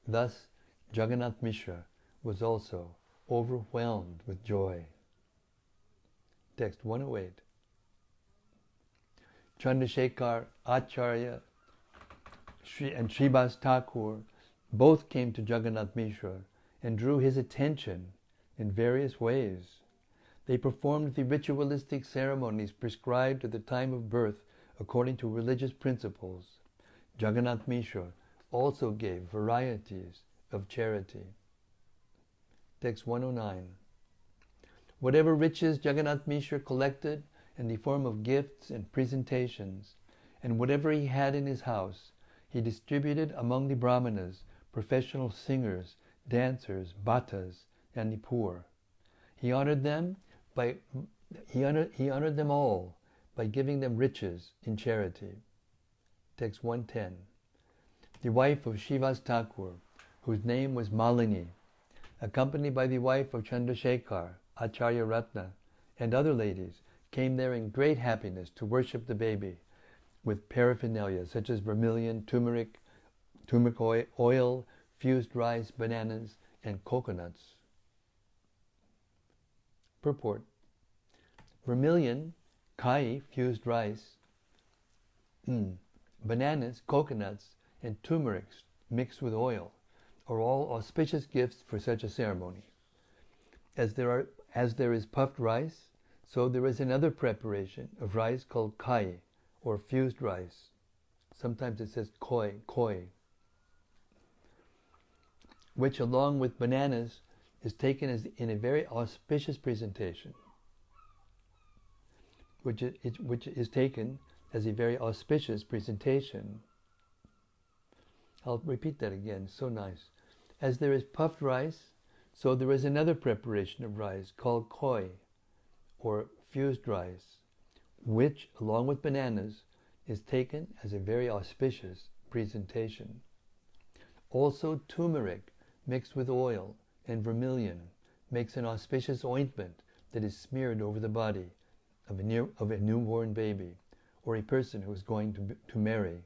Thus, Jagannath Mishra was also overwhelmed with joy. Text 108. Chandrasekhar Acharya and Srivas Thakur both came to Jagannath Mishra and drew his attention in various ways. They performed the ritualistic ceremonies prescribed at the time of birth according to religious principles. Jagannath Mishra also gave varieties of charity. Text 109. Whatever riches Jagannath Mishra collected in the form of gifts and presentations, and whatever he had in his house, he distributed among the brahmanas, professional singers, dancers, bhattas, and the poor. He honored them all by giving them riches in charity. Text 110. The wife of Srivas Thakur, whose name was Malini, accompanied by the wife of Chandrasekhar, Acharya Ratna, and other ladies, came there in great happiness to worship the baby with paraphernalia such as vermilion, turmeric oil, fused rice, bananas, and coconuts. Purport. Vermilion, kai, fused rice, bananas, coconuts, and turmeric mixed with oil are all auspicious gifts for such a ceremony. As there is puffed rice, so there is another preparation of rice called kai, or fused rice. Sometimes it says koi, which along with bananas is taken as in a very auspicious presentation. Which is taken as a very auspicious presentation. I'll repeat that again, so nice. As there is puffed rice, so there is another preparation of rice called koi, or fused rice, which, along with bananas, is taken as a very auspicious presentation. Also, turmeric mixed with oil and vermilion makes an auspicious ointment that is smeared over the body of a newborn baby, or a person who is going to marry.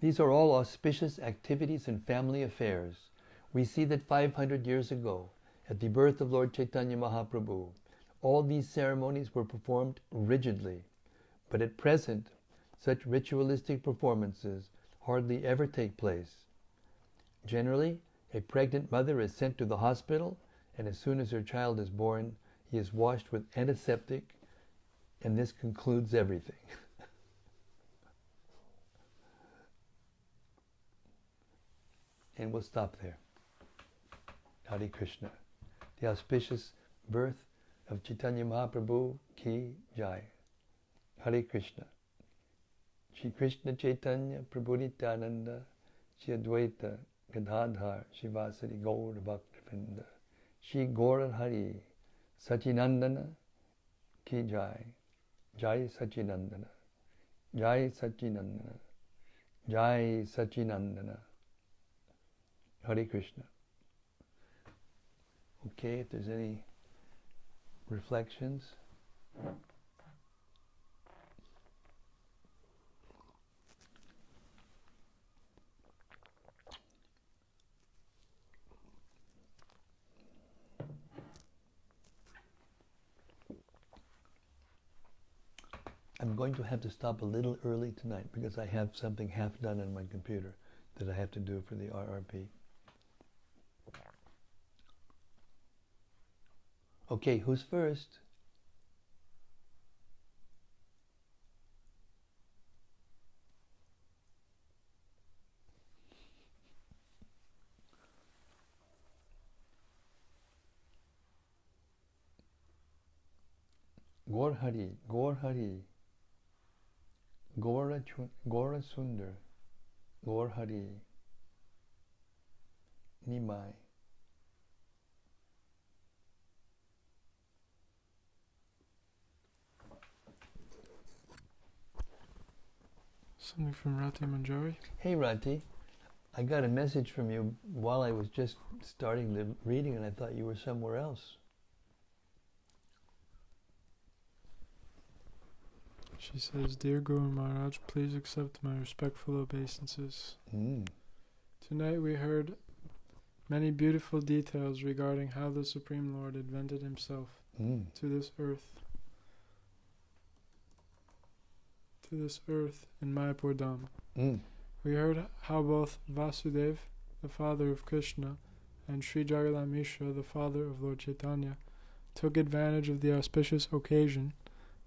These are all auspicious activities and family affairs. We see that 500 years ago, at the birth of Lord Chaitanya Mahaprabhu, all these ceremonies were performed rigidly, but at present, such ritualistic performances hardly ever take place. Generally, a pregnant mother is sent to the hospital, and as soon as her child is born, he is washed with antiseptic, and this concludes everything. And we'll stop there. Hare Krishna. The auspicious birth of Chaitanya Mahaprabhu ki jai. Hare Krishna. Shri Krishna Chaitanya Prabhu Nityananda Shri Advaita Gadadhar Shivasari Gaur Bhaktivinoda Shri Gaura Hari Sachinandana ki jai. Jai Sachinandana. Jai Sachinandana. Jai Sachinandana. Hare Krishna. Okay, if there's any reflections. I'm going to have to stop a little early tonight because I have something half done on my computer that I have to do for the RRP. Okay, who's first? Gaur Hari, Gaur Hari, Gaura Sundar, Gaur Hari, Nimai. Something from Rati Manjari. Hey Rati, I got a message from you while I was just starting the reading and I thought you were somewhere else. She says, Dear Guru Maharaj, please accept my respectful obeisances. Tonight we heard many beautiful details regarding how the Supreme Lord invented himself to this earth in Mayapur Dham. We heard how both Vasudeva, the father of Krishna, and Sri Jagadam Mishra, the father of Lord Chaitanya, took advantage of the auspicious occasion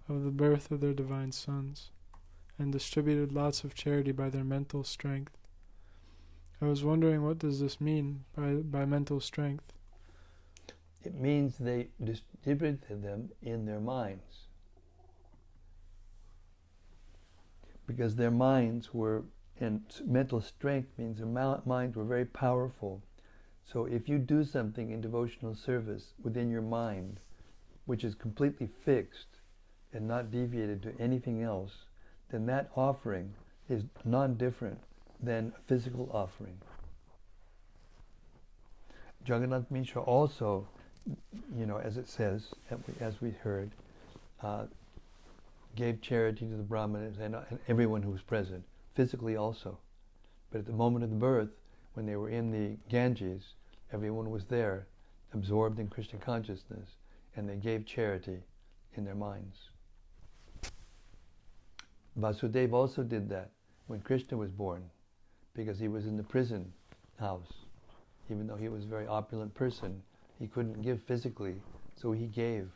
of the birth of their divine sons, and distributed lots of charity by their mental strength. I was wondering, what does this mean by mental strength? It means they distributed them in their minds. Because their minds were, and mental strength means their minds were very powerful. So if you do something in devotional service within your mind, which is completely fixed, and not deviated to anything else, then that offering is non-different than a physical offering. Jagannath Mishra also, as it says, as we heard, gave charity to the Brahmanas and everyone who was present, physically also. But at the moment of the birth, when they were in the Ganges, Everyone was there, absorbed in Krishna consciousness, and they gave charity in their minds. Vasudeva also did that when Krishna was born, because he was in the prison house. Even though he was a very opulent person, he couldn't give physically, so he gave,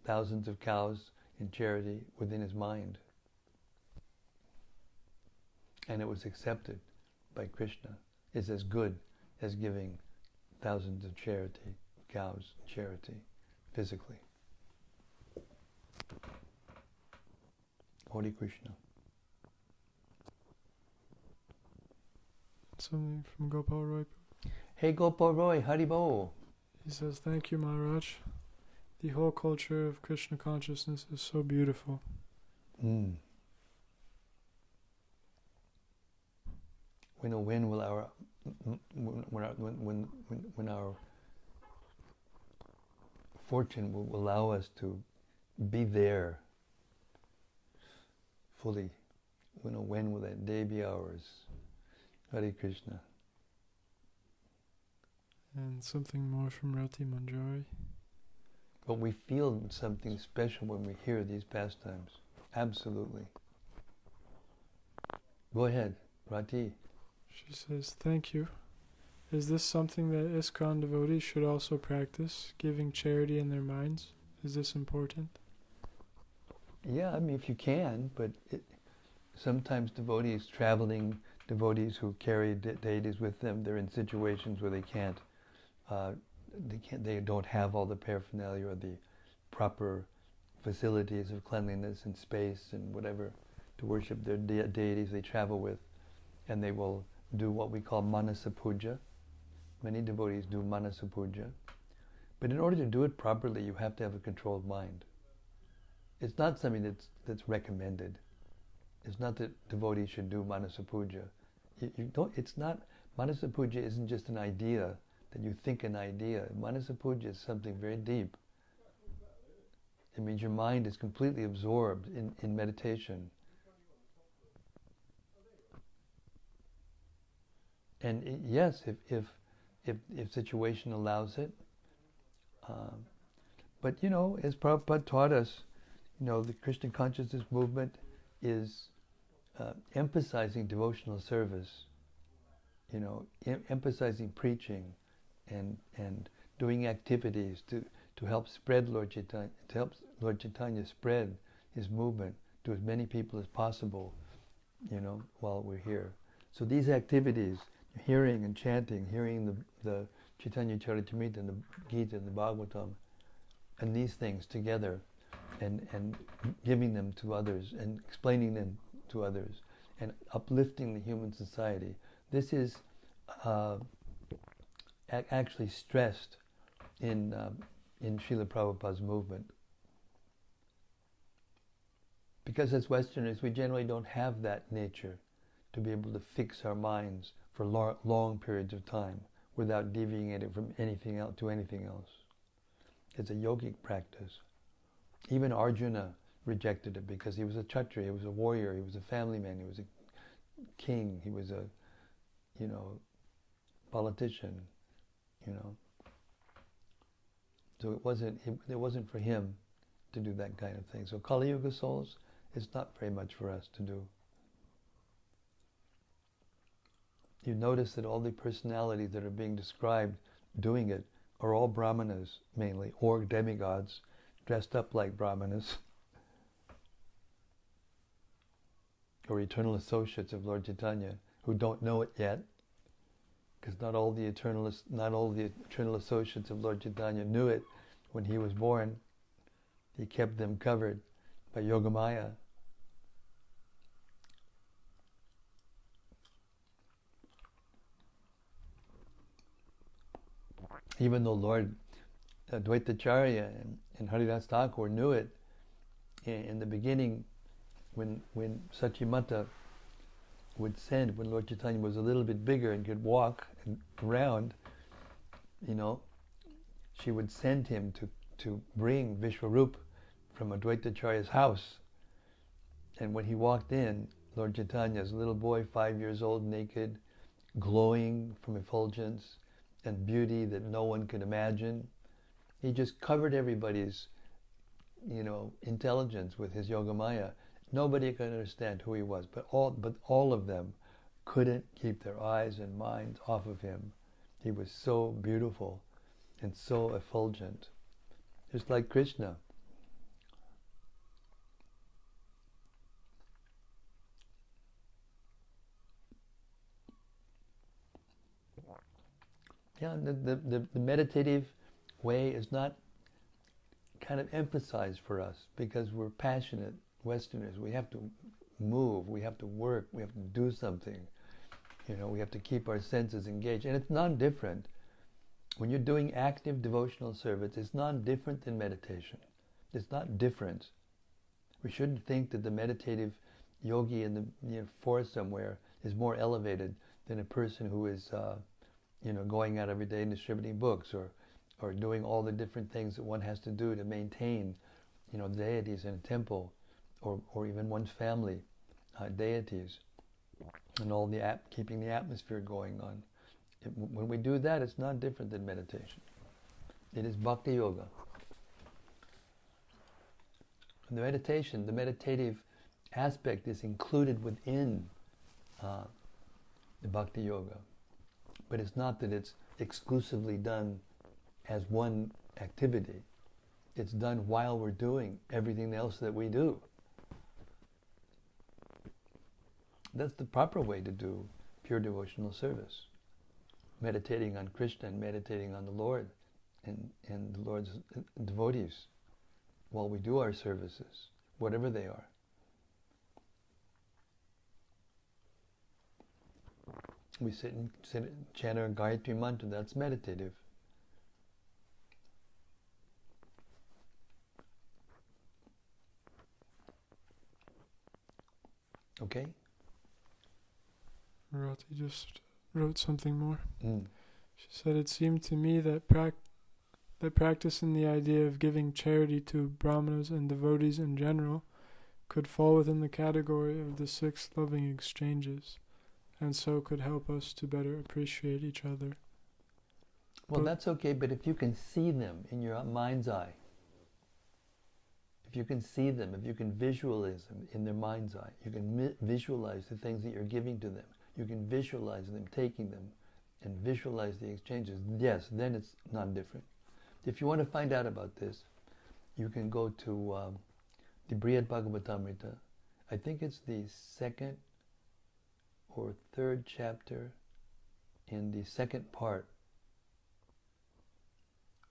thousands of cows in charity within his mind. And it was accepted by Krishna. It's as good as giving thousands of cows charity, physically. Hare Krishna. Something from Gopal Roy. Hey Gopal Roy, Haribol. He says, thank you, Maharaj. The whole culture of Krishna consciousness is so beautiful. When will our when our fortune will allow us to be there fully? When will that day be ours? Hare Krishna. And something more from Rati Manjari. But we feel something special when we hear these pastimes. Absolutely. Go ahead, Rati. She says, thank you. Is this something that ISKCON devotees should also practice, giving charity in their minds? Is this important? Yeah, if you can, but sometimes traveling devotees who carry deities with them, they're in situations where they don't have all the paraphernalia or the proper facilities of cleanliness and space and whatever to worship their deities they travel with, and they will do what we call manasa puja. Many devotees do manasa puja, but in order to do it properly, you have to have a controlled mind. It's not something that's recommended. It's not that devotees should do manasa puja. Manasa puja isn't just an idea that you think an idea. Manasa puja is something very deep. It means your mind is completely absorbed in meditation. And yes, if situation allows it. But as Prabhupada taught us, the Krishna consciousness movement is emphasizing devotional service, emphasizing preaching and doing activities to help spread Lord Chaitanya, to help Lord Chaitanya spread his movement to as many people as possible, while we're here. So these activities, hearing and chanting, hearing the Caitanya-caritämrta and the Gita and the Bhagavatam, and these things together, and giving them to others and explaining them to others and uplifting the human society. This is actually stressed in Srila Prabhupada's movement. Because as Westerners, we generally don't have that nature to be able to fix our minds for long periods of time without deviating from anything else to anything else. It's a yogic practice. Even Arjuna rejected it because he was a Kshatriya, he was a warrior, he was a family man, he was a king, he was a, politician, So it wasn't for him to do that kind of thing. So Kali Yuga souls, it's not very much for us to do. You notice that all the personalities that are being described doing it are all brahmanas mainly, or demigods dressed up like brahmanas, or eternal associates of Lord Chaitanya who don't know it yet, because not all the eternal associates of Lord Chaitanya knew it when he was born. He kept them covered by Yogamaya. Even though Lord Advaitacharya and Haridas Thakur knew it in the beginning, when Sachimata would send, when Lord Chaitanya was a little bit bigger and could walk around, she would send him to bring Vishwarup from Advaitacharya's house. And when he walked in, Lord Chaitanya, as a little boy, 5 years old, naked, glowing from effulgence, and beauty that no one could imagine. He just covered everybody's, intelligence with his Yogamaya. Nobody could understand who he was, but all of them couldn't keep their eyes and minds off of him. He was so beautiful and so effulgent, just like Krishna. Yeah, the meditative way is not kind of emphasized for us because we're passionate Westerners. We have to move, we have to work, we have to do something. We have to keep our senses engaged. And it's non-different. When you're doing active devotional service, it's non-different than meditation. It's not different. We shouldn't think that the meditative yogi in the forest somewhere is more elevated than a person who is going out every day and distributing books or doing all the different things that one has to do to maintain, deities in a temple or even one's family deities and all keeping the atmosphere going on. When we do that, it's not different than meditation. It is bhakti yoga. And the meditative aspect is included within the bhakti yoga. But it's not that it's exclusively done as one activity. It's done while we're doing everything else that we do. That's the proper way to do pure devotional service. Meditating on Krishna and meditating on the Lord and the Lord's devotees while we do our services, whatever they are. We sit and chant our Gayatri mantra, that's meditative. Okay? Rati just wrote something more. Mm. She said, it seemed to me that practicing the idea of giving charity to brahmanas and devotees in general could fall within the category of the 6 loving exchanges, and so could help us to better appreciate each other. Well, that's okay, but if you can see them in your mind's eye, if you can see them, if you can visualize them in their mind's eye, you can visualize the things that you're giving to them, you can visualize them taking them, and visualize the exchanges, yes, then it's not different. If you want to find out about this, you can go to the Caitanya-caritämrta. I think it's the 2nd or 3rd chapter in the 2nd part,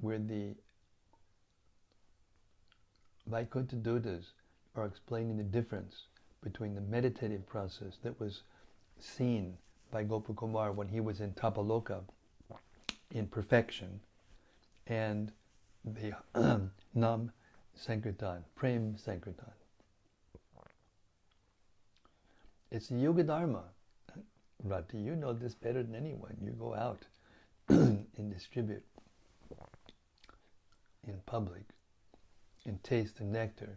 where the Vaikuntha Dutas are explaining the difference between the meditative process that was seen by Gopakumar when he was in Tapaloka in perfection, and the Nam Sankirtan, Prem Sankirtan. It's the Yuga Dharma. Rati, you know this better than anyone. You go out and distribute in public and taste the nectar.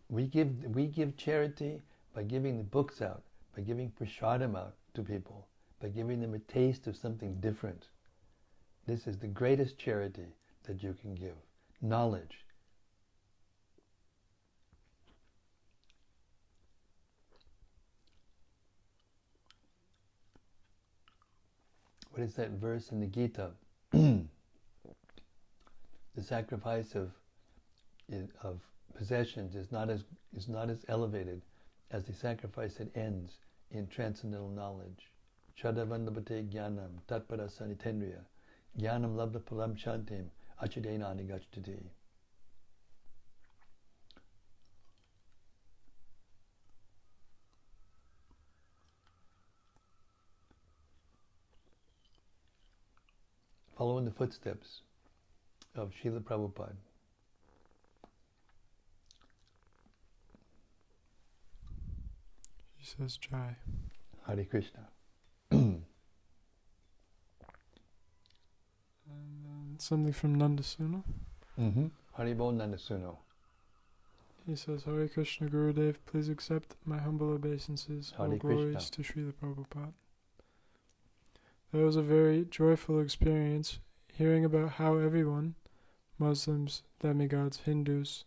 We give charity by giving the books out, by giving prasadam out to people, by giving them a taste of something different. This is the greatest charity that you can give. Knowledge. What is that verse in the Gita? The sacrifice of possessions is not as elevated as the sacrifice that ends in transcendental knowledge. Chadavandapate jnanam tatpara sanitendriya jnanam labda palam shantim achidenani gachtati. Follow in the footsteps of Srila Prabhupada. She says Jai. Hare Krishna. And something from Nandasuna. Haribol Nandasuno. He says, Hare Krishna Gurudev, please accept my humble obeisances. Hare All glories Krishna. to Srila Prabhupada. That was a very joyful experience, hearing about how everyone, Muslims, demigods, Hindus,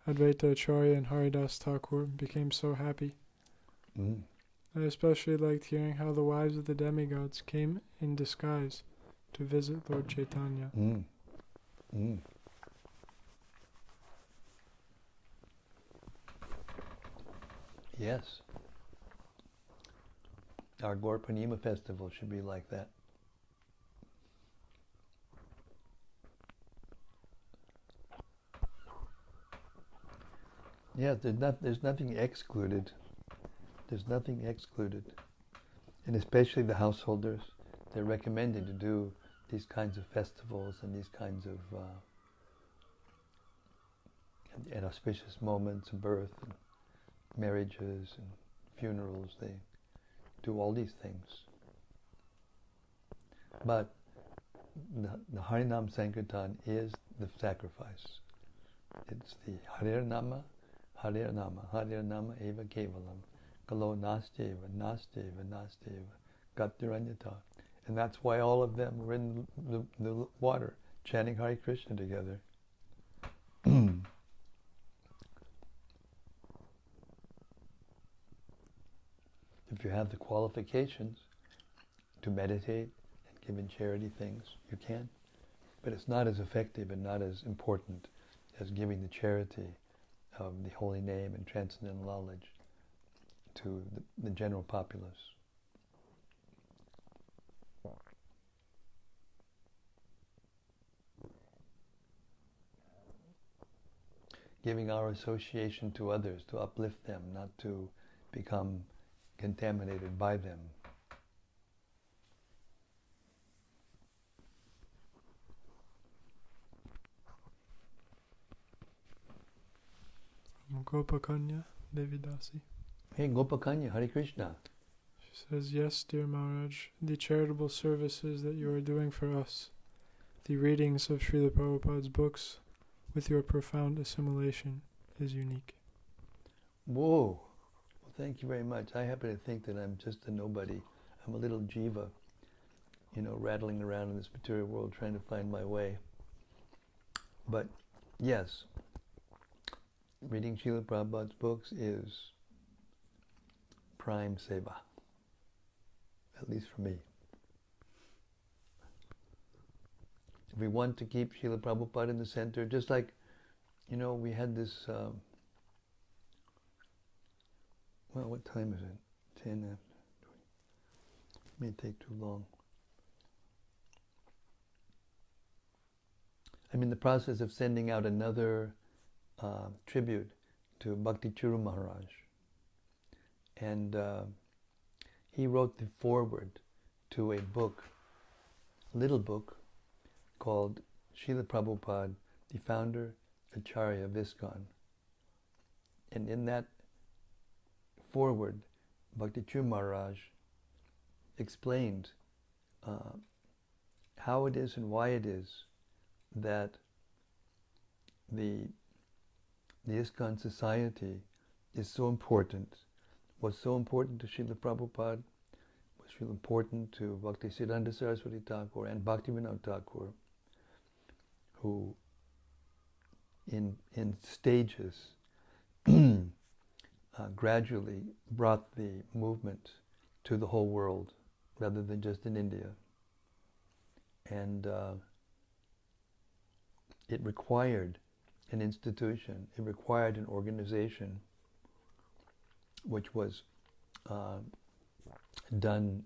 Advaita Acharya and Haridas Thakur, became so happy. I especially liked hearing how the wives of the demigods came in disguise to visit Lord Chaitanya. Yes. Our Gaur Purnima festival should be like that. Yeah, there's nothing excluded. There's nothing excluded. And especially the householders, they're recommended to do these kinds of festivals and these kinds of and auspicious moments of birth and marriages and funerals. They do all these things. But the Harinam Sankirtan is the sacrifice. It's the Harir Nama, Harir Nama, Harir Nama Eva Kevalam, Kalo Nasteva, Nasteva, Nasteva, Gatiranyata. And that's why all of them were in the water, chanting Hare Krishna together. If you have the qualifications to meditate and give in charity things, you can. But it's not as effective and not as important as giving the charity of the holy name and transcendental knowledge to the general populace. Giving our association to others, to uplift them, not to become contaminated by them. Gopakanya Devidasi. Hey, Gopakanya, Hare Krishna. She says, yes, dear Maharaj, the charitable services that you are doing for us, the readings of Srila Prabhupada's books, with your profound assimilation, is unique. Whoa. Well, thank you very much. I happen to think that I'm just a nobody. I'm a little jiva, rattling around in this material world trying to find my way. But yes, reading Srila Prabhupada's books is prime seva, at least for me. If we want to keep Srila Prabhupada in the center, just like, we had this, what time is it? 10 after 20. May take too long. I'm in the process of sending out another tribute to Bhakti Churu Maharaj. And he wrote the foreword to a book, little book, called Srila Prabhupada, the founder, Acharya of ISKCON. And in that foreword, Bhakti Churu Maharaj explained how it is and why it is that the ISKCON society is so important, was so important to Srila Prabhupada, was really important to Bhaktisiddhanta Saraswati Thakur and Bhaktivinoda Thakur, who in stages gradually brought the movement to the whole world rather than just in India. And it required an institution, it required an organization which was done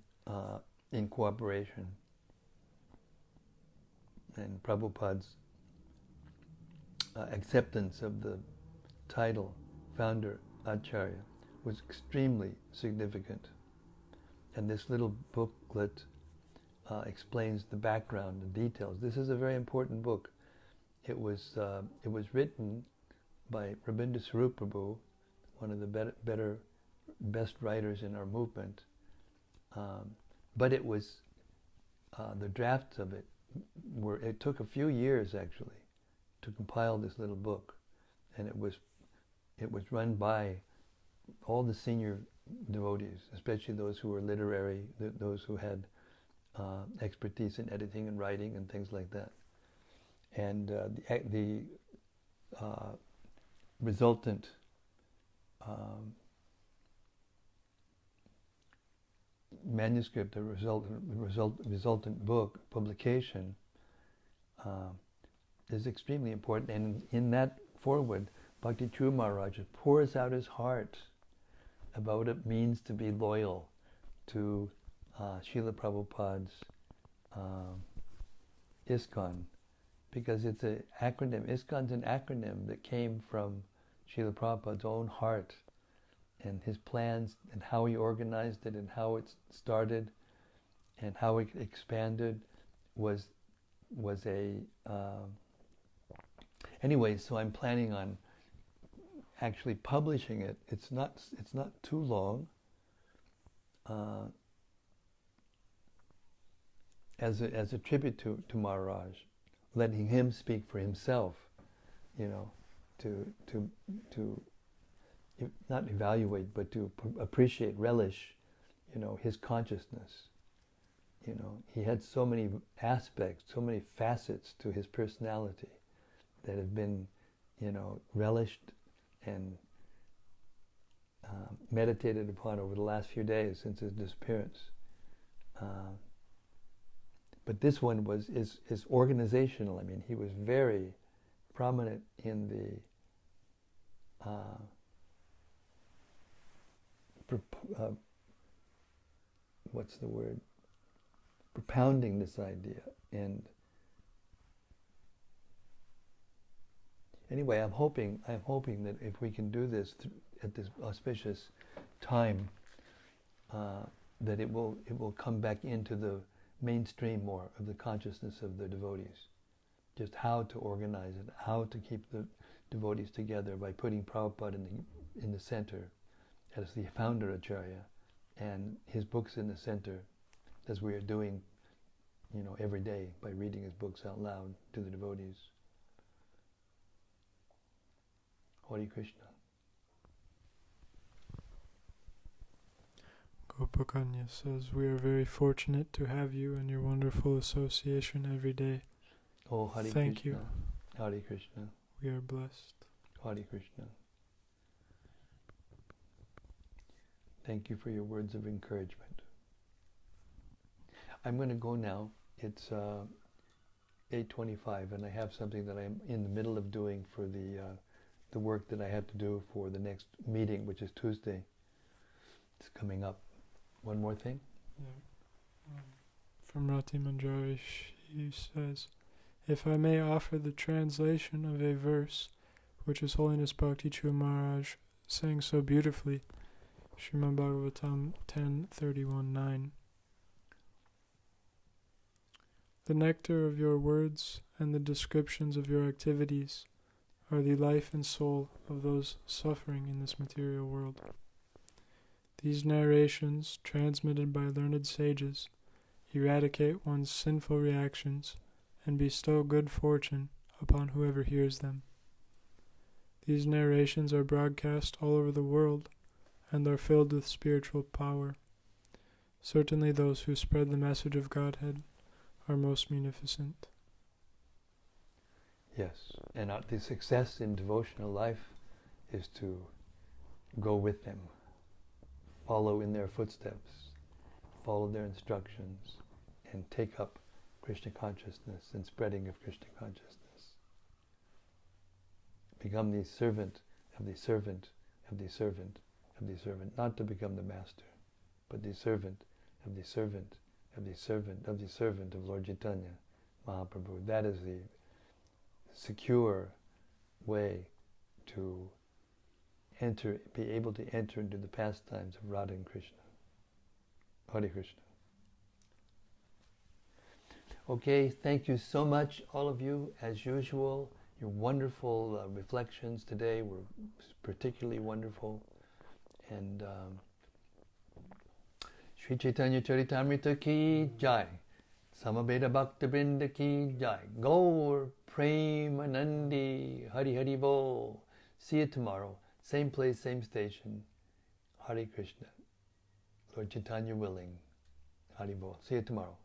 in cooperation. And Prabhupada's acceptance of the title founder Acharya was extremely significant. And this little booklet explains the background and details. This is a very important book. It was written by Rabindra Swarup Prabhu, one of the best writers in our movement. But it was the drafts of it it took a few years actually to compile this little book, and it was it was run by all the senior devotees, especially those who were literary, those who had expertise in editing and writing and things like that. And the resultant manuscript, the resultant book publication is extremely important. And in that foreword, Bhakti True Maharaj pours out his heart about what it means to be loyal to Srila Prabhupada's ISKCON, because it's an acronym. ISKCON's an acronym that came from Srila Prabhupada's own heart and his plans and how he organized it and how it started and how it expanded was a anyway. So I'm planning on actually publishing it. It's not too long. As a tribute to Maharaj, letting him speak for himself, to not evaluate, but to appreciate, relish, his consciousness. He had so many aspects, so many facets to his personality that have been, relished and meditated upon over the last few days since his disappearance. But this one is organizational. I mean, he was very prominent in the what's the word? Propounding this idea. And anyway, I'm hoping that if we can do this at this auspicious time, that it will come back into the mainstream more of the consciousness of the devotees. Just how to organize it, how to keep the devotees together by putting Prabhupada in the center as the founder Acharya, and his books in the center, as we are doing, every day by reading his books out loud to the devotees. Hare Krishna. Gopakanya says, we are very fortunate to have you and your wonderful association every day. Oh, Hare Thank Krishna. you. Hare Krishna. We are blessed. Hare Krishna. Thank you for your words of encouragement. I'm going to go now. It's 8:25, and I have something that I'm in the middle of doing for the work that I have to do for the next meeting, which is Tuesday. It's coming up. One more thing? Yeah. From Rati Manjari, she says, if I may offer the translation of a verse which His Holiness Bhakti True Maharaj sang so beautifully, Srimad Bhagavatam 10:31-9. The nectar of your words and the descriptions of your activities are the life and soul of those suffering in this material world. These narrations, transmitted by learned sages, eradicate one's sinful reactions and bestow good fortune upon whoever hears them. These narrations are broadcast all over the world and are filled with spiritual power. Certainly those who spread the message of Godhead are most munificent. Yes, and the success in devotional life is to go with them, follow in their footsteps, follow their instructions, and take up Krishna consciousness and spreading of Krishna consciousness. Become the servant of the servant of the servant of the servant, not to become the master, but the servant of the servant of the servant of the servant of Lord Chaitanya, Mahäprabhu. That is the secure way to be able to enter into the pastimes of Radha and Krishna. Hare Krishna. Okay, thank you so much, all of you, as usual. Your wonderful reflections today were particularly wonderful. And Sri Caitanya-caritämrta ki jai. Samaveda Bhakta Vrinda ki jai. Gaur Premanandi Hari Hari Bol. See you tomorrow. Same place, same station. Hare Krishna. Lord Chaitanya willing. Hari Bol. See you tomorrow.